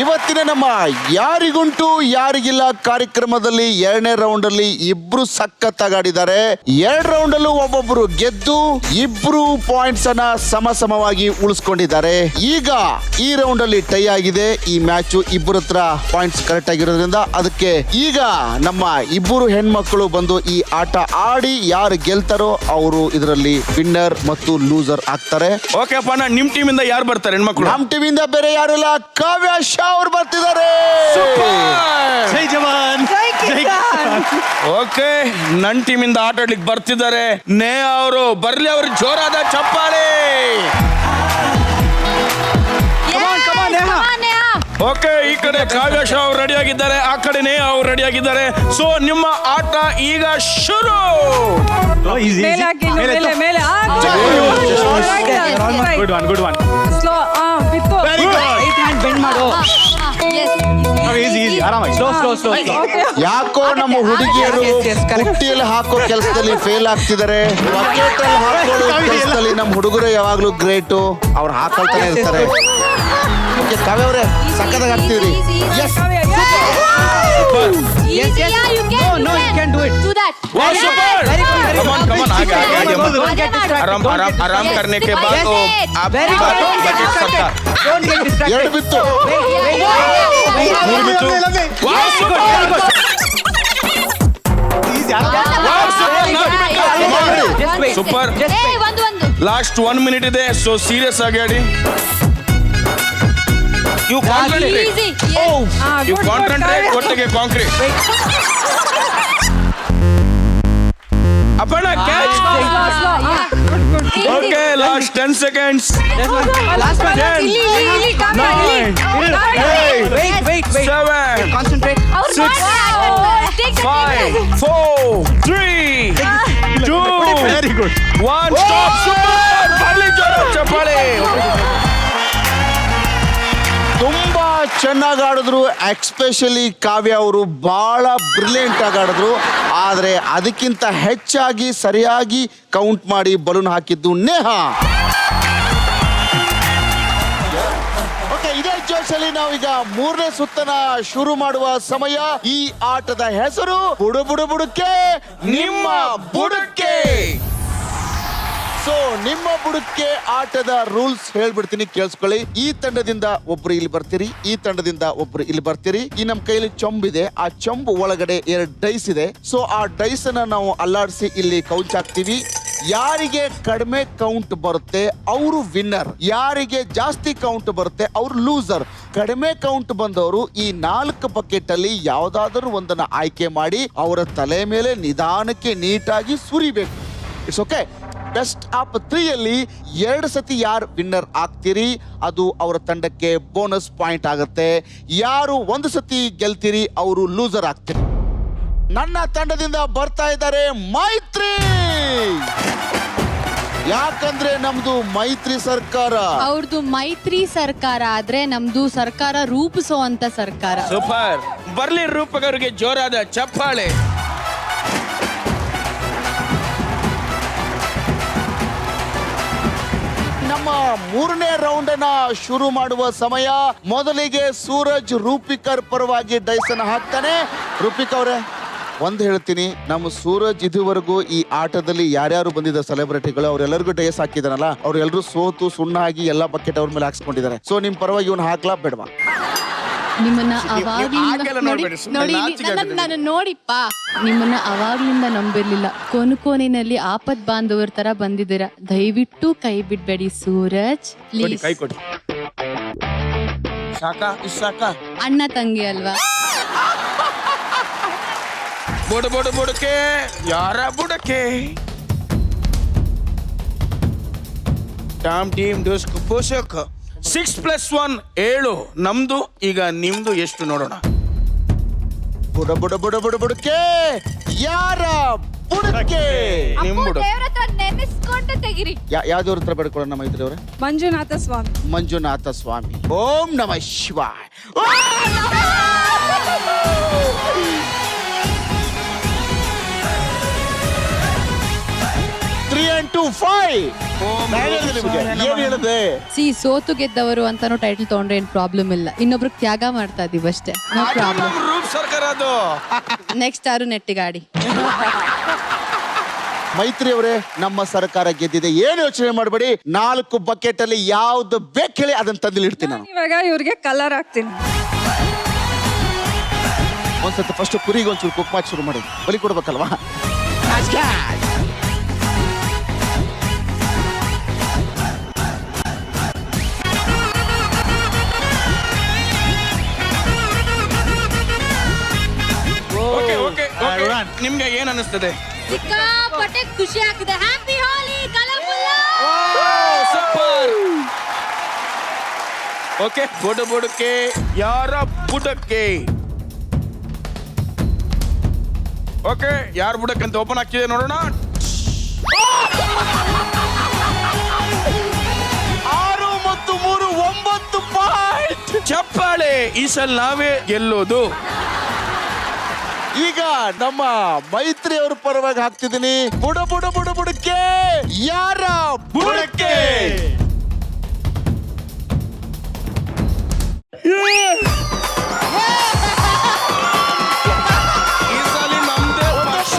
ಇವತ್ತಿನ ನಮ್ಮ ಯಾರಿಗುಂಟು ಯಾರಿಗಿಲ್ಲ ಕಾರ್ಯಕ್ರಮದಲ್ಲಿ 2ನೇ ರೌಂಡ್ ಅಲ್ಲಿ ಇಬ್ರು ಸಖತ್ತಾಗಿ ಆಡಿದ್ದಾರೆ. 2 ರೌಂಡ್ ಅಲ್ಲೂ ಒಬ್ಬೊಬ್ರು ಗೆದ್ದು ಇಬ್ರು ಪಾಯಿಂಟ್ಸ್ ಅನ್ನ ಸಮವಾಗಿ ಉಳಿಸ್ಕೊಂಡಿದ್ದಾರೆ. ಈಗ ಈ ರೌಂಡ್ ಅಲ್ಲಿ ಟೈ ಆಗಿದೆ. ಈ ಮ್ಯಾಚ್ ಇಬ್ಬರ ಹತ್ರ ಪಾಯಿಂಟ್ಸ್ ಕರೆಕ್ಟ್ ಆಗಿರೋದ್ರಿಂದ ಅದಕ್ಕೆ ಈಗ ನಮ್ಮ ಇಬ್ಬರು ಹೆಣ್ಮಕ್ಳು ಬಂದು ಈ ಆಟ ಆಡಿ ಯಾರು ಗೆಲ್ತಾರೋ ಅವರು ಇದರಲ್ಲಿ ವಿನ್ನರ್ ಮತ್ತು ಲೂಸರ್ ಆಗ್ತಾರೆ. ಓಕೆ ಅಪ್ಪ, ನಿಮ್ ಟೀಮ್ ಇಂದ ಯಾರು ಬರ್ತಾರೆ ಹೆಣ್ಮಕ್ಳು? ನಮ್ ಟೀಮ್ ಇಂದ ಬೇರೆ ಯಾರು ಇಲ್ಲ, ಕಾವ್ಯ ಶಾ ಅವ್ರು ಬರ್ತಿದ್ದಾರೆ. ಜೈ ಜವಾನ್, ಜೈ ಕಿಸಾನ್. ಓಕೆ, ನನ್ನ ಟೀಮ್ ಇಂದ ಆಟ ಆಡ್ಲಿಕ್ಕೆ ಬರ್ತಿದ್ದಾರೆ ನೇಹ ಅವರು. ಬರ್ಲಿ ಅವ್ರ ಜೋರಾದ ಚಪ್ಪಾಳೆ. ಓಕೆ, ಈ ಕಡೆ ಕಾವ್ಯ ಶಾ ಅವ್ರು ರೆಡಿ ಆಗಿದ್ದಾರೆ, ಆ ಕಡೆ ನೇಹ ಅವ್ರು ರೆಡಿ ಆಗಿದ್ದಾರೆ. ಸೊ ನಿಮ್ಮ ಆಟ ಈಗ ಶುರು. Easy, easy. ಮೇಲೆ good one, good one. Very good. Bend ಮಾಡು. ಈಸಿ ಈಸಿ, ಆರಾಮಾಗಿ. ಸ್ಲೋ. ಯಾಕೋ ನಮ್ಮ ಹುಡುಗಿಯರು ಹುಟ್ಟಿಯಲ್ಲಿ ಹಾಕೋ ಕೆಲಸದಲ್ಲಿ ಫೇಲ್ ಆಗ್ತಿದ್ದಾರೆ. ಬಕೆಟ್ ಅಲ್ಲಿ ಹಾಕೊಳ್ಳೋ ಕೆಲಸದಲ್ಲಿ ನಮ್ಮ ಹುಡುಗರು ಯಾವಾಗ್ಲೂ ಗ್ರೇಟು, ಅವ್ರು ಹಾಕೊಳ್ತಾನೆ ಇರ್ತಾರೆ. ಓಕೆ, ಕಾವ್ಯ ಅವರೇ ಸಕ್ಕತ್ತಾಗಿ ಆಗ್ತಿದ್ರಿ. Yes, No, you can do it. Do that. Wow, super. Very good, very Come on, good. come on, आगे. Don't get distracted. आराम करने के बाद Yes, it. आप Very good. Don't get distracted. Don't get distracted. 2 ಬಿತ್ತು. ಮೂರು ಬಿತ್ತು. Wow, super. Easy, Wow, super. Come on, ready. Just wait. Super. Just ಏ, wait. ಒಂದು Last 1 minute ಇದೆ. So serious ಆಗಿ ಆಡಿ. You concentrate. Easy. You concentrate. ಒಟ್ಟಿಗೆ concrete. Appanna catch. Okay, last 10 seconds. Last one. 10, 9, 8, Wait. 7, Concentrate. 6, 5, 4, 3, 2, very good. 1. Stop. Super. ಬರ್ಲಿ ಜೋರ ಚಪ್ಪಾಳೆ. ತುಂಬಾ ಚೆನ್ನಾಗಿ ಆಡಿದ್ರು. ಎಕ್ಸ್ಪೆಷಲಿ ಕಾವ್ಯ ಅವರು ಬಹಳ ಬ್ರಿಲಿಯಂಟ್ ಆಗಿ ಆಡಿದ್ರು. ಆದ್ರೆ ಅದಕ್ಕಿಂತ ಹೆಚ್ಚಾಗಿ ಸರಿಯಾಗಿ ಕೌಂಟ್ ಮಾಡಿ ಬಲೂನ್ ಹಾಕಿದ್ದು ನೇಹ. ಓಕೆ, ಇದೇ ಜೋಶಲ್ಲಿ ನಾವೀಗ 3ನೇ ಸುತ್ತನ ಶುರು ಮಾಡುವ ಸಮಯ. ಈ ಆಟದ ಹೆಸರು ಬುಡುಕೆ ನಿಮ್ಮ ಬುಡುಕೆ. ಸೊ ನಿಮ್ಮ ಬುಡಕ್ಕೆ ಆಟದ ರೂಲ್ಸ್ ಹೇಳ್ಬಿಡ್ತೀನಿ, ಕೇಳಿಸ್ಕೊಳ್ಳಿ. ಈ ತಂಡದಿಂದ ಒಬ್ರು ಇಲ್ಲಿ ಬರ್ತೀರಿ, ಈ ತಂಡದಿಂದ ಒಬ್ರು ಇಲ್ಲಿ ಬರ್ತೀರಿ. ಈ ನಮ್ಮ ಕೈಲಿ ಚೊಂಬಿದೆ, ಆ ಚೊಂಬು ಒಳಗಡೆ 2 ಡೈಸ್ ಇದೆ. ಸೊ ಆ ಡೈಸ್ ಅನ್ನ ನಾವು ಅಲ್ಲಾಡಿಸಿ ಇಲ್ಲಿ ಕೌಂಟ್ ಹಾಕ್ತೀವಿ. ಯಾರಿಗೆ ಕಡಿಮೆ ಕೌಂಟ್ ಬರುತ್ತೆ ಅವರು ವಿನ್ನರ್, ಯಾರಿಗೆ ಜಾಸ್ತಿ ಕೌಂಟ್ ಬರುತ್ತೆ ಅವರು ಲೂಸರ್. ಕಡಿಮೆ ಕೌಂಟ್ ಬಂದವರು ಈ 4 ಬಕೆಟ್ ಅಲ್ಲಿ ಯಾವ್ದಾದ್ರು ಒಂದನ್ನ ಆಯ್ಕೆ ಮಾಡಿ ಅವರ ತಲೆ ಮೇಲೆ ನಿಧಾನಕ್ಕೆ ನೀಟಾಗಿ ಸುರಿಬೇಕು. It's okay. ಬೆಸ್ಟ್ ಆಫ್ 3 ಅಲ್ಲಿ 2 ಸತಿ ಯಾರು ವಿನ್ನರ್ ಆಗ್ತೀರಿ ಅದು ಅವರ ತಂಡಕ್ಕೆ ಬೋನಸ್ ಪಾಯಿಂಟ್ ಆಗುತ್ತೆ. ಯಾರು 1 ಸತಿ ಗೆಲ್ತೀರಿ ಅವರು ಲೂಸರ್ ಆಗ್ತೀರಿ. ನನ್ನ ತಂಡದಿಂದ ಬರ್ತಾ ಇದ್ದಾರೆ ಮೈತ್ರಿ. ಯಾಕಂದ್ರೆ ನಮ್ದು ಮೈತ್ರಿ ಸರ್ಕಾರ. ಅವ್ರದ್ದು ಮೈತ್ರಿ ಸರ್ಕಾರ ಆದ್ರೆ ನಮ್ದು ಸರ್ಕಾರ ರೂಪಿಸುವಂತ ಸರ್ಕಾರ. ಸೂಪರ್. ಬರ್ಲಿ ರೂಪಕರಿಗೆ ಜೋರಾದ ಚಪ್ಪಾಳೆ. ನಮ್ಮ 3ನೇ ರೌಂಡ್ ಅನ್ನ ಶುರು ಮಾಡುವ ಸಮಯ. ಮೊದಲಿಗೆ ಸೂರಜ್ ರೂಪಿಕರ್ ಪರವಾಗಿ ಡೈಸ್ ಅನ್ನ ಹಾಕ್ತಾನೆ. ರೂಪಿಕ್ ಅವರೇ, ಒಂದು ಹೇಳ್ತೀನಿ, ನಮ್ಮ ಸೂರಜ್ ಇದುವರೆಗೂ ಈ ಆಟದಲ್ಲಿ ಯಾರ್ಯಾರು ಬಂದಿದ್ದ ಸೆಲೆಬ್ರಿಟಿಗಳು ಅವರೆಲ್ಲರಿಗೂ ಡೈಸ್ ಹಾಕಿದಾರಲ್ಲ, ಅವ್ರೆಲ್ಲರೂ ಸೋತು ಸುಣ್ಣ ಆಗಿ ಎಲ್ಲ ಬಕೆಟ್ ಅವ್ರ ಮೇಲೆ ಹಾಕ್ಸ್ಕೊಂಡಿದ್ದಾರೆ. ಸೊ ನಿಮ್ ಪರವಾಗಿ ಇವನು ಹಾಕ್ಲಾ ಬೇಡವಾ? ನಿಮ್ಮನ್ನ ಹಾಗೆಲ್ಲ ನೋಡ್ಬೇಡಿ, ಸುಮ್ನೆ ನಾಚಿಕೆ ಆಗುತ್ತೆ ನಾನು ನೋಡಿಪ್ಪ, ನಿಮ್ಮನ್ನ ಅವಾಗ್ಲಿಂದ ನಂಬಿರ್ಲಿಲ್ಲ. ಕೊನೆಯಲ್ಲಿ ಆಪತ್ ಬಾಂಧವರ ತರ ಬಂದಿದ್ದೀರಾ. ದಯವಿಟ್ಟು ಕೈ ಬಿಡ್ಬೇಡಿ ಸೂರಜ್ ಕೊಡಿ, ಪ್ಲೀಸ್. ಕೈ ಕೊಡಿ. ಸಾಕಾ ಇಷ್ಟು ಸಾಕಾ? ಅಣ್ಣ ತಂಗಿ ಅಲ್ವಾ? ಬುಡಕೆ ಯಾರ ಬುಡಕೆ ಟಾಮ್ ಟೀಮ್ ಡೋಸ್ಕ್ ಪೋಷಕ 6+1 7 ನಮ್ದು. ಈಗ ನಿಮ್ದು ಎಷ್ಟು ನೋಡೋಣ. ಬುಡಕೆ ಯಾರ ಬುಡಕೆ ನಿಮ್ ಬುಡ ದೇವ್ರ ಹತ್ರ ನೆನೆಸ್ಕೊಂಡು ತೆಗಿರಿ. ಯಾವ್ದವ್ರ ಹತ್ರ ಬೇಡ್ಕೊಳ್ಳೋಣ ಮೈತ್ರಿ ಅವರೇ? ಮಂಜುನಾಥ ಸ್ವಾಮಿ. ಮಂಜುನಾಥ ಸ್ವಾಮಿ. ಓಂ ನಮಃ ಶಿವಾಯ. 3 and 2 5. ಏನ್ ಹೇಳಿದೆ? ಸೋತು ಗೆದ್ದವರು ಅಂತಾನು ಟೈಟಲ್ ತಗೊಂಡ್ರೆ ಏನ್ ಪ್ರಾಬ್ಲಮ್ ಇಲ್ಲ. ಇನ್ನೊಬ್ರಿಗೆ ತ್ಯಾಗ ಮಾಡ್ತಾ ಇದೀವಿ ಅಷ್ಟೇ, ನೋ ಪ್ರಾಬ್ಲಮ್. ರೂಪ್ ಸರ್ಕಾರ ಅದು. ನೆಕ್ಸ್ಟ್ ಯಾರು ನೆಟ್ಟಿಗಾಡಿ. ಮೈತ್ರಿ ಅವರೇ, ನಮ್ಮ ಸರ್ಕಾರ ಗೆದ್ದಿದೆ, ಏನು ಯೋಚನೆ ಮಾಡಬೇಡಿ. 4 ಬಕೆಟ್ ಅಲ್ಲಿ ಯಾವ್ದು ಬೇಕು ಹೇಳಿ ಅದನ್ನ ತಂದಿಲ್ ಇಡ್ತೀನಿ ನಾನು. ಇವಾಗ ಇವ್ರಿಗೆ ಕಲರ್ ಹಾಕ್ತೀನಿ. ಒಂದ್ಸತಿ ಫಸ್ಟ್ ಕುರಿಗೆ ಒಂಚೂರು ಕುಕ್ ಮಾಡಿ ಶುರು ಮಾಡಿ, ಬಲಿ ಕೊಡ್ಬೇಕಲ್ವಾ? ಓಕೆ ನಿಮ್ಗೆ ಏನ್ ಅನಿಸ್ತದೆ? ಸಿಕ್ಕಾಪಟ್ಟೆ ಖುಷಿ ಆಗ್ತಿದೆ. ಹ್ಯಾಪಿ ಹೋಲಿ ಕಲರ್ಫುಲ್. ಸೂಪರ್. ಓಕೆ, ಬುಡಕೆ ಯಾರ ಬುಡಕೆ. ಓಕೆ, ಯಾರ ಬುಡಕ್ಕೆ ಅಂತ ಓಪನ್ ಆಗ್ತಿದೆ ನೋಡೋಣ. 6 ಮತ್ತು 3 9 ಪಾಯಿಂಟ್. ಚಪ್ಪಾಳೆ. ಈ ಸಲ ನಾವೇ ಗೆಲ್ಲೋದು. ಈಗ ನಮ್ಮ ಮೈತ್ರಿ ಅವ್ರ ಪರವಾಗಿ ಹಾಕ್ತಿದ್ದೀನಿ. ಬುಡಕೆ ಯಾರ ಬುಡಕೆ. ಈ ಸಲ ನಮ್ದೇ ಪಕ್ಷ.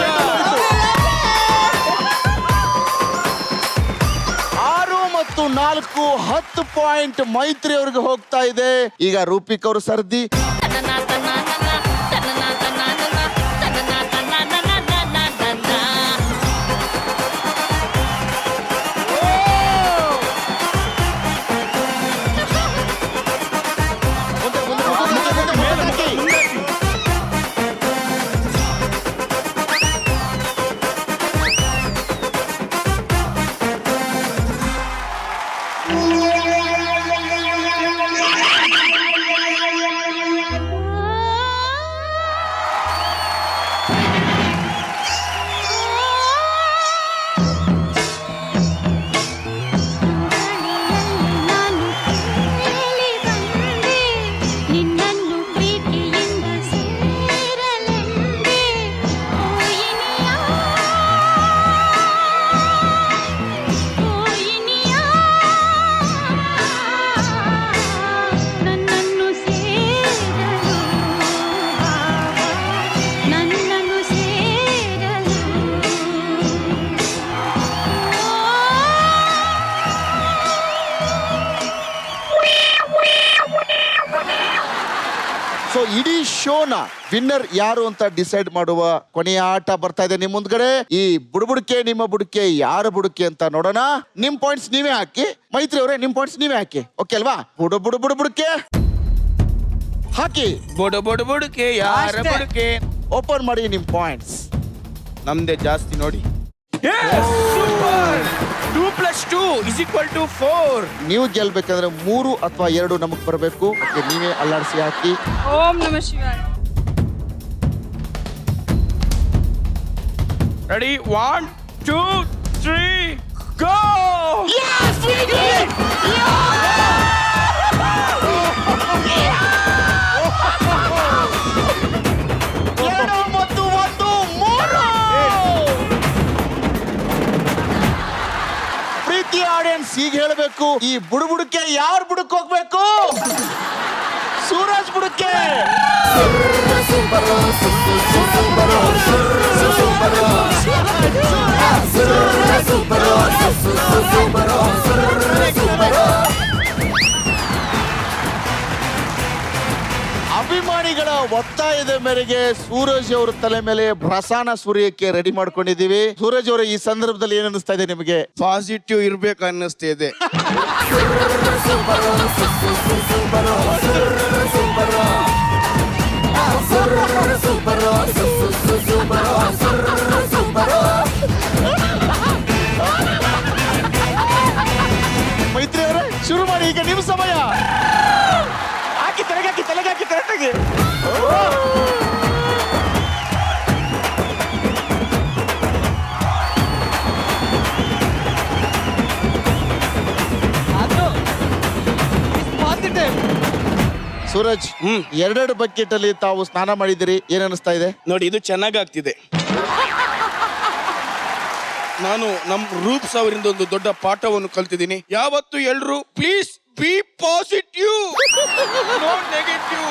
6 ಮತ್ತು 4 10 ಪಾಯಿಂಟ್ ಮೈತ್ರಿ ಅವ್ರಿಗೆ ಹೋಗ್ತಾ ಇದೆ. ಈಗ ರೂಪಿಕ್ ಅವರು ಸರ್ದಿ. ಸೊ ಇಡೀ ಶೋನ ವಿನ್ನರ್ ಯಾರು ಅಂತ ಡಿಸೈಡ್ ಮಾಡುವ ಕೊನೆಯ ಆಟ ಬರ್ತಾ ಇದೆ ನಿಮ್ ಮುಂದ್ಗಡೆ. ಈ ಬುಡಕೆ ನಿಮ್ಮ ಬುಡಕೆ ಯಾರ ಬುಡಕೆ ಅಂತ ನೋಡೋಣ. ನಿಮ್ ಪಾಯಿಂಟ್ಸ್ ನೀವೇ ಹಾಕಿ. ಮೈತ್ರಿ ಅವರೇ, ನಿಮ್ ಪಾಯಿಂಟ್ಸ್ ನೀವೇ ಹಾಕಿ. ಓಕೆ ಅಲ್ವಾ? ಬುಡಕೆ ಹಾಕಿ. ಬುಡಕೆ ಯಾರ ಬುಡಕೆ. ಓಪನ್ ಮಾಡಿ ನಿಮ್ ಪಾಯಿಂಟ್ಸ್. ನಮ್ದೇ ಜಾಸ್ತಿ ನೋಡಿ. 2+2 = 4. ನೀವು ಗೆಲ್ಬೇಕಂದ್ರೆ 3 ಅಥವಾ 2 ನಮಗ್ ಬರಬೇಕು. ನೀವೇ ಅಲ್ಲಾಡಿಸಿ ಹಾಕಿ. ಓಂ ನಮಃ ಶಿವಾಯ. ರೆಡಿ? 1 2 3 ಗೋ. ಆಡಿಯನ್ಸ್ ಈಗ ಹೇಳಬೇಕು, ಈ ಬುಡಕೆ ಯಾರ ಬುಡಕ್ಕೆ ಹೋಗ್ಬೇಕು? ಸೂರಜ್ ಬುಡಕೆ. ಅಭಿಮಾನಿಗಳ ಒತ್ತಾಯದ ಮೇರೆಗೆ ಸೂರಜ್ ಅವರ ತಲೆ ಮೇಲೆ ರಸಾನ ಸುರಿಯಕ್ಕೆ ರೆಡಿ ಮಾಡ್ಕೊಂಡಿದ್ದೀವಿ. ಸೂರಜ್ ಅವರ ಈ ಸಂದರ್ಭದಲ್ಲಿ ಏನ್ ಅನಿಸ್ತಾ ಇದೆ ನಿಮಗೆ? ಪಾಸಿಟಿವ್ ಇರ್ಬೇಕು ಅನ್ನಿಸ್ತಾ ಇದೆ. ಮೈತ್ರಿ ಅವರೇ ಶುರು ಮಾಡಿ, ಈಗ ನಿಮ್ಮ ಸಮಯ. ಹಾಕಿ ತಲೆಗೆ ಸೂರಜ್, ಎರಡೆರಡು ಬಕೆಟ್ ಅಲ್ಲಿ ತಾವು ಸ್ನಾನ ಮಾಡಿದಿರಿ, ಏನ್ ಅನಿಸ್ತಾ ಇದೆ? ನೋಡಿ, ಇದು ಚೆನ್ನಾಗಿ ಆಗ್ತಿದೆ. ನಾನು ನಮ್ ರೂಪ್ಸ್ ಅವರಿಂದ ಒಂದು ದೊಡ್ಡ ಪಾಠವನ್ನು ಕಲ್ತಿದ್ದೀನಿ. ಯಾವತ್ತು ಎಲ್ರು please be positive, no negative.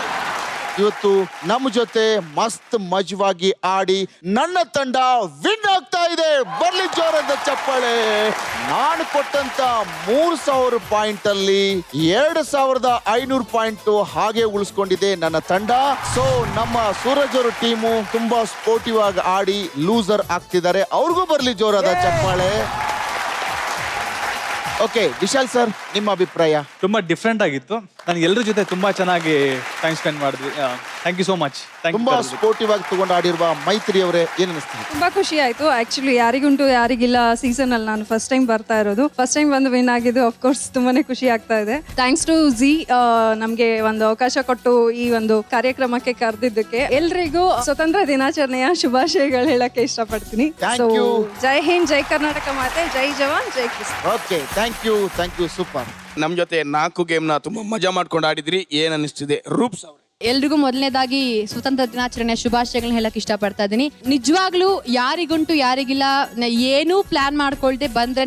ಇವತ್ತು ನಮ್ಮ ಜೊತೆ ಮಸ್ತ್ ಮಜವಾಗಿ ಆಡಿ ನನ್ನ ತಂಡ ವಿನ್ ಆಗ್ತಾ ಇದೆ. ಬರ್ಲಿ ಜೋರಾದ ಚಪ್ಪಾಳೆ. ನಾನು ಕೊಟ್ಟಂತ 3000 ಪಾಯಿಂಟ್ ಅಲ್ಲಿ 2500 ಪಾಯಿಂಟ್ ಹಾಗೆ ಉಳಿಸ್ಕೊಂಡಿದೆ ನನ್ನ ತಂಡ. ಸೊ ನಮ್ಮ ಸೂರಜ್ ಅವರ ಟೀಮು ತುಂಬಾ ಸ್ಪೋರ್ಟಿವ್ ಆಗಿ ಆಡಿ ಲೂಸರ್ ಆಗ್ತಿದ್ದಾರೆ. ಅವ್ರಿಗೂ ಬರ್ಲಿ ಜೋರಾದ ಚಪ್ಪಾಳೆ. ಓಕೆ ವಿಶಾಲ್ ಸರ್, ನಿಮ್ಮ ಅಭಿಪ್ರಾಯ? ತುಂಬಾ ಡಿಫ್ರೆಂಟ್ ಆಗಿತ್ತು. ನಾನು ಎಲ್ಲರ ಜೊತೆ ತುಂಬಾ ಚೆನ್ನಾಗಿ ಟೈಮ್ ಸ್ಪೆಂಡ್ ಮಾಡಿದ್ವಿ. Thank you so much. ತುಂಬಾ ಸ್ಪೋರ್ಟಿವ್ ಆಗಿ ತಗೊಂಡು ಆಡಿರುವ ಮೈತ್ರಿ ಅವರೇ, ಏನ್ ಅನಿಸ್ತೀವಿ? ತುಂಬಾ ಖುಷಿ ಆಯ್ತು. ಆಕ್ಚುಲಿ ಯಾರಿಗುಂಟು ಯಾರಿಗಿಲ್ಲ ಸೀಸನ್ ಅಲ್ಲಿ ನಾನು ಫಸ್ಟ್ ಟೈಮ್ ಬರ್ತಾ ಇರೋದು. ಫಸ್ಟ್ ಟೈಮ್ ಬಂದು ವಿನ್ ಆಗಿದ್ದು ಅಫ್ಕೋರ್ಸ್ ತುಂಬಾನೇ ಖುಷಿ ಆಗ್ತಾ ಇದೆ. ಥ್ಯಾಂಕ್ಸ್ ಟು ಜಿ ನಮ್ಗೆ ಒಂದು ಅವಕಾಶ ಕೊಟ್ಟು ಈ ಒಂದು ಕಾರ್ಯಕ್ರಮಕ್ಕೆ ಕರೆದಿದ್ದಕ್ಕೆ. ಎಲ್ರಿಗೂ ಸ್ವತಂತ್ರ ದಿನಾಚರಣೆಯ ಶುಭಾಶಯಗಳು ಹೇಳಕ್ಕೆ ಇಷ್ಟಪಡ್ತೀನಿ. Thank you. ಜೈ ಹಿಂದ್, ಜೈ ಕರ್ನಾಟಕ ಮಾತೆ, ಜೈ ಜವಾನ್, ಜೈ ಕಿಸಾನ್. Okay, thank you, super. ನಮ್ ಜೊತೆ 4 ಗೇಮ್ನ ತುಂಬಾ ಮಜಾ ಮಾಡ್ಕೊಂಡು ಆಡಿದ್ರಿ. ಏನ್ ಅನ್ನಿಸ್ತಿದೆ ರೂಪ್ಸ್ ಅವ್ರೆ? ಎಲ್ರಿಗೂ ಮೊದಲನೇದಾಗಿ ಸ್ವತಂತ್ರ ದಿನಾಚರಣೆಯ ಶುಭಾಶಯಗಳನ್ನ ಹೇಳಕ್ ಇಷ್ಟಪಡ್ತಾ ಇದೀನಿ. ನಿಜವಾಗ್ಲೂ ಯಾರಿಗುಂಟು ಯಾರಿಗಿಲ್ಲ, ಏನೂ ಪ್ಲಾನ್ ಮಾಡ್ಕೊಳ್ದೆ ಬಂದ್ರೆ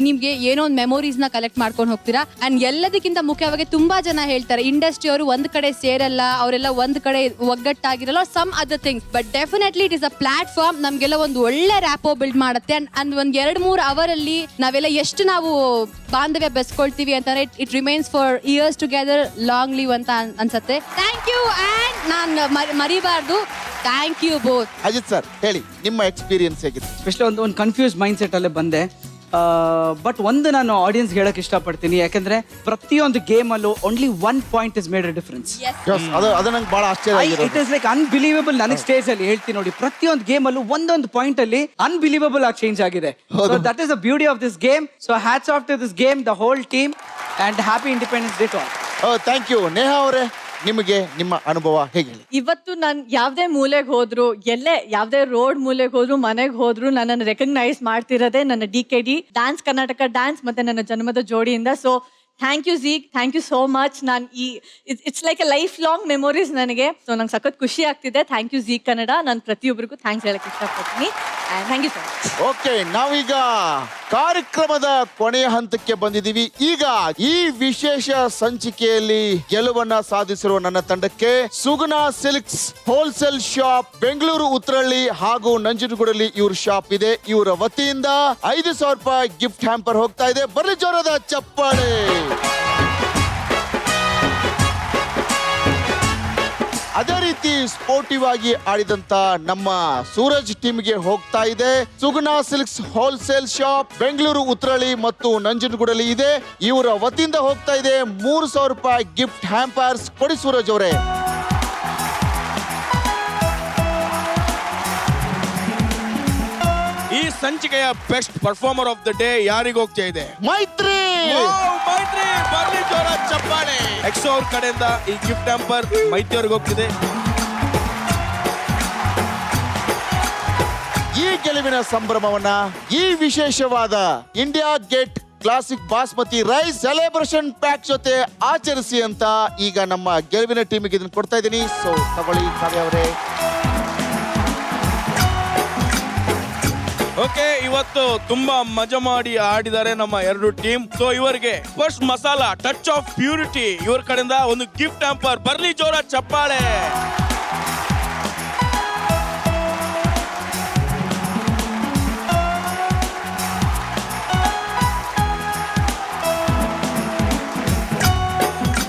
ನಿಮ್ಗೆ ಏನೋ ಒಂದು ಮೆಮೊರೀಸ್ ನ ಕಲೆಕ್ಟ್ ಮಾಡ್ಕೊಂಡು ಹೋಗ್ತೀರಾ. ಅಂಡ್ ಎಲ್ಲದಕ್ಕಿಂತ ಮುಖ್ಯವಾಗಿ ತುಂಬಾ ಜನ ಹೇಳ್ತಾರೆ ಇಂಡಸ್ಟ್ರಿ ಅವರು ಒಂದ್ ಕಡೆ ಸೇರಲ್ಲ, ಅವರೆಲ್ಲ ಒಂದ್ ಕಡೆ ಒಗ್ಗಟ್ಟಾಗಿರಲ್ಲ, some other things. But definitely it is a platform. ನಮ್ಗೆಲ್ಲ ಒಂದು ಒಳ್ಳೆ ರ್ಯಾಪೋ ಬಿಲ್ಡ್ ಮಾಡುತ್ತೆ. ಅಂಡ್ ಒಂದ್ 2-3 ಅವರಲ್ಲಿ ನಾವೆಲ್ಲ ಎಷ್ಟು ನಾವು ಬಾಂಧವ್ಯ ಬೆಸ್ಕೊಳ್ತೀವಿ ಅಂತಾರೆ. It remains for years together, long live ಅಂತ ಅನ್ಸತ್ತೆ. Thank you. ಅಂಡ್ ನಾನು ಮರಿಬಾರ್ದು. Thank you both. Ajit sir ಹೇಳಿ, ನಿಮ್ಮ ಎಕ್ಸ್ಪೀರಿಯನ್ಸ್ ಹೇಗಿದೆ? ಸ್ಪೆಷಲಿ ಒಂದು ಕನ್ಫ್ಯೂಸ್ ಮೈಂಡ್ ಸೆಟ್ ಅಲ್ಲೇ ಬಂದೆ. ಬಟ್ ಒಂದು ನಾನು ಆಡಿಯನ್ಸ್ ಹೇಳಕ್ ಇಷ್ಟಪಡ್ತೀನಿ, ಯಾಕಂದ್ರೆ ಪ್ರತಿಯೊಂದು ಗೇಮ್ ಅಲ್ಲೂ only 1 point is made a difference. ಅದು ನಂಗೆ ಬಹಳ ಆಶ್ಚರ್ಯ. It is like unbelievable. ನನಗೆ ಸ್ಟೇಜ್ ಅಲ್ಲಿ ಹೇಳ್ತೀನಿ ನೋಡಿ, ಪ್ರತಿಯೊಂದು ಗೇಮ್ ಅಲ್ಲೂ ಒಂದೊಂದು ಪಾಯಿಂಟ್ ಅಲ್ಲಿ ಅನ್ಬಿಲೀವಬಲ್ ಆಗಿ ಚೇಂಜ್ ಆಗಿದೆ. So that is the beauty of this game. So hats off to this game, the whole team, and happy Independence Day to all. Thank you. Neha ಅವರೇ, ನಿಮಗೆ ನಿಮ್ಮ ಅನುಭವ ಹೇಗೆ? ಇವತ್ತು ನಾನು ಯಾವ್ದೇ ಮೂಲೆಗೆ ಹೋದ್ರು, ಯಾವ್ದೇ ರೋಡ್ ಮೂಲೆಗೆ ಹೋದ್ರು, ಮನೆಗೆ ಹೋದ್ರು ನನ್ನನ್ನು ರೆಕಗ್ನೈಸ್ ಮಾಡ್ತಿರೋದೇ ನನ್ನ DKD ಡ್ಯಾನ್ಸ್ ಕರ್ನಾಟಕ ಡ್ಯಾನ್ಸ್ ಮತ್ತೆ ನನ್ನ ಜನ್ಮದ ಜೋಡಿಯಿಂದ. So thank you Zee, thank you so much. ನಾನು it's like a life long memories ನನಗೆ. ಸೊ ನಂಗೆ ಸಖತ್ ಖುಷಿ ಆಗ್ತಿದೆ. Thank you Zee Kannada. ನಾನು ಪ್ರತಿಯೊಬ್ಬರಿಗೂ ಥ್ಯಾಂಕ್ಸ್ ಹೇಳಕ್ ಇಷ್ಟಪಡ್ತೀನಿ. Thank you so much. Okay, ನಾವೀಗ ಕಾರ್ಯಕ್ರಮದ ಕೊನೆಯ ಹಂತಕ್ಕೆ ಬಂದಿದ್ದೀವಿ. ಈಗ ಈ ವಿಶೇಷ ಸಂಚಿಕೆಯಲ್ಲಿ ಗೆಲುವನ್ನ ಸಾಧಿಸಿರುವ ನನ್ನ ತಂಡಕ್ಕೆ Suguna silks wholesale shop Bengaluru Uttarahalli ಹಾಗೂ ನಂಜನಗೂಡಲ್ಲಿ ಇವ್ರ ಶಾಪ್ ಇದೆ. ಇವರ ವತಿಯಿಂದ 5,000 ರೂಪಾಯಿ ಗಿಫ್ಟ್ ಹ್ಯಾಂಪರ್ ಹೋಗ್ತಾ ಇದೆ. ಬರ್ಲಿ ಜೋರದ ಚಪ್ಪಾಳೆ. ಅದೇ ರೀತಿ ಸ್ಪೋರ್ಟಿವ್ ಆಗಿ ಆಡಿದಂತ ನಮ್ಮ ಸೂರಜ್ ಟೀಮ್ಗೆ ಹೋಗ್ತಾ ಇದೆ Suguna silks wholesale shop Bengaluru Uttarahalli ಮತ್ತು ನಂಜನಗೂಡಲ್ಲಿ ಇದೆ. ಇವರ ವತಿಯಿಂದ ಹೋಗ್ತಾ ಇದೆ 3,000 ರೂಪಾಯಿ ಗಿಫ್ಟ್ ಹ್ಯಾಂಪರ್ಸ್. ಕೊಡಿ ಸೂರಜ್ ಅವರೇ. ಈ ಸಂಚಿಕೆಯ best performer of the day ಯಾರಿಗೆ ಹೋಗ್ತಾ ಇದೆ? ಮೈತ್ರಿ. ಮೈತ್ರಿ, ಬರ್ಲಿ ಜೋರ ಚಪ್ಪಾಳೆ. ಎಕ್ಸೋ ಅವ್ರ ಕಡೆಯಿಂದ ಈ ಗಿಫ್ಟ್ ಹ್ಯಾಂಪರ್ ಮೈತ್ರಿ ಅವ್ರಿಗೆ ಹೋಗ್ತಿದೆ. ಈ ಗೆಲುವಿನ ಸಂಭ್ರಮವನ್ನ ಈ ವಿಶೇಷವಾದ India Gate classic basmati rice celebration pack ಜೊತೆ ಆಚರಿಸಿ ಅಂತ ಈಗ ನಮ್ಮ ಗೆಲುವಿನ ಟೀಮಿಗೆ ಇದನ್ನ ಕೊಡ್ತಾ ಇದ್ದೀನಿ. ಸೊ ತಗೊಳ್ಳಿ ಕಾವ್ಯ ಅವರೇ. ಓಕೆ, ಇವತ್ತು ತುಂಬಾ ಮಜಾ ಮಾಡಿ ಆಡಿದ್ದಾರೆ ನಮ್ಮ 2 ಟೀಮ್. ಸೊ ಇವರಿಗೆ first masala touch of purity ಇವ್ರ ಕಡೆಯಿಂದ ಒಂದು ಗಿಫ್ಟ್ ಹ್ಯಾಂಪರ್. ಬರ್ಲಿ ಜೋರ ಚಪ್ಪಾಳೆ.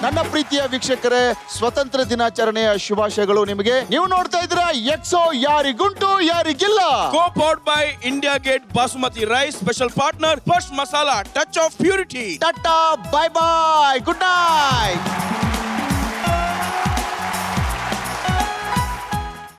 ನನ್ನ ಪ್ರೀತಿ ಪ್ರೀತಿಯ ವೀಕ್ಷಕರೇ, ಸ್ವತಂತ್ರ ದಿನಾಚರಣೆಯ ಶುಭಾಶಯಗಳು ನಿಮಗೆ. ನೀವು ನೋಡ್ತಾ ಇದ್ದೀರಾ ಎಕ್ಸೋ ಯಾರಿಗುಂಟು ಯಾರಿಗಿಲ್ಲ. Co-powered by India Gate Basmati Rice, special partner First Masala, touch of purity. Tata, bye bye, good night.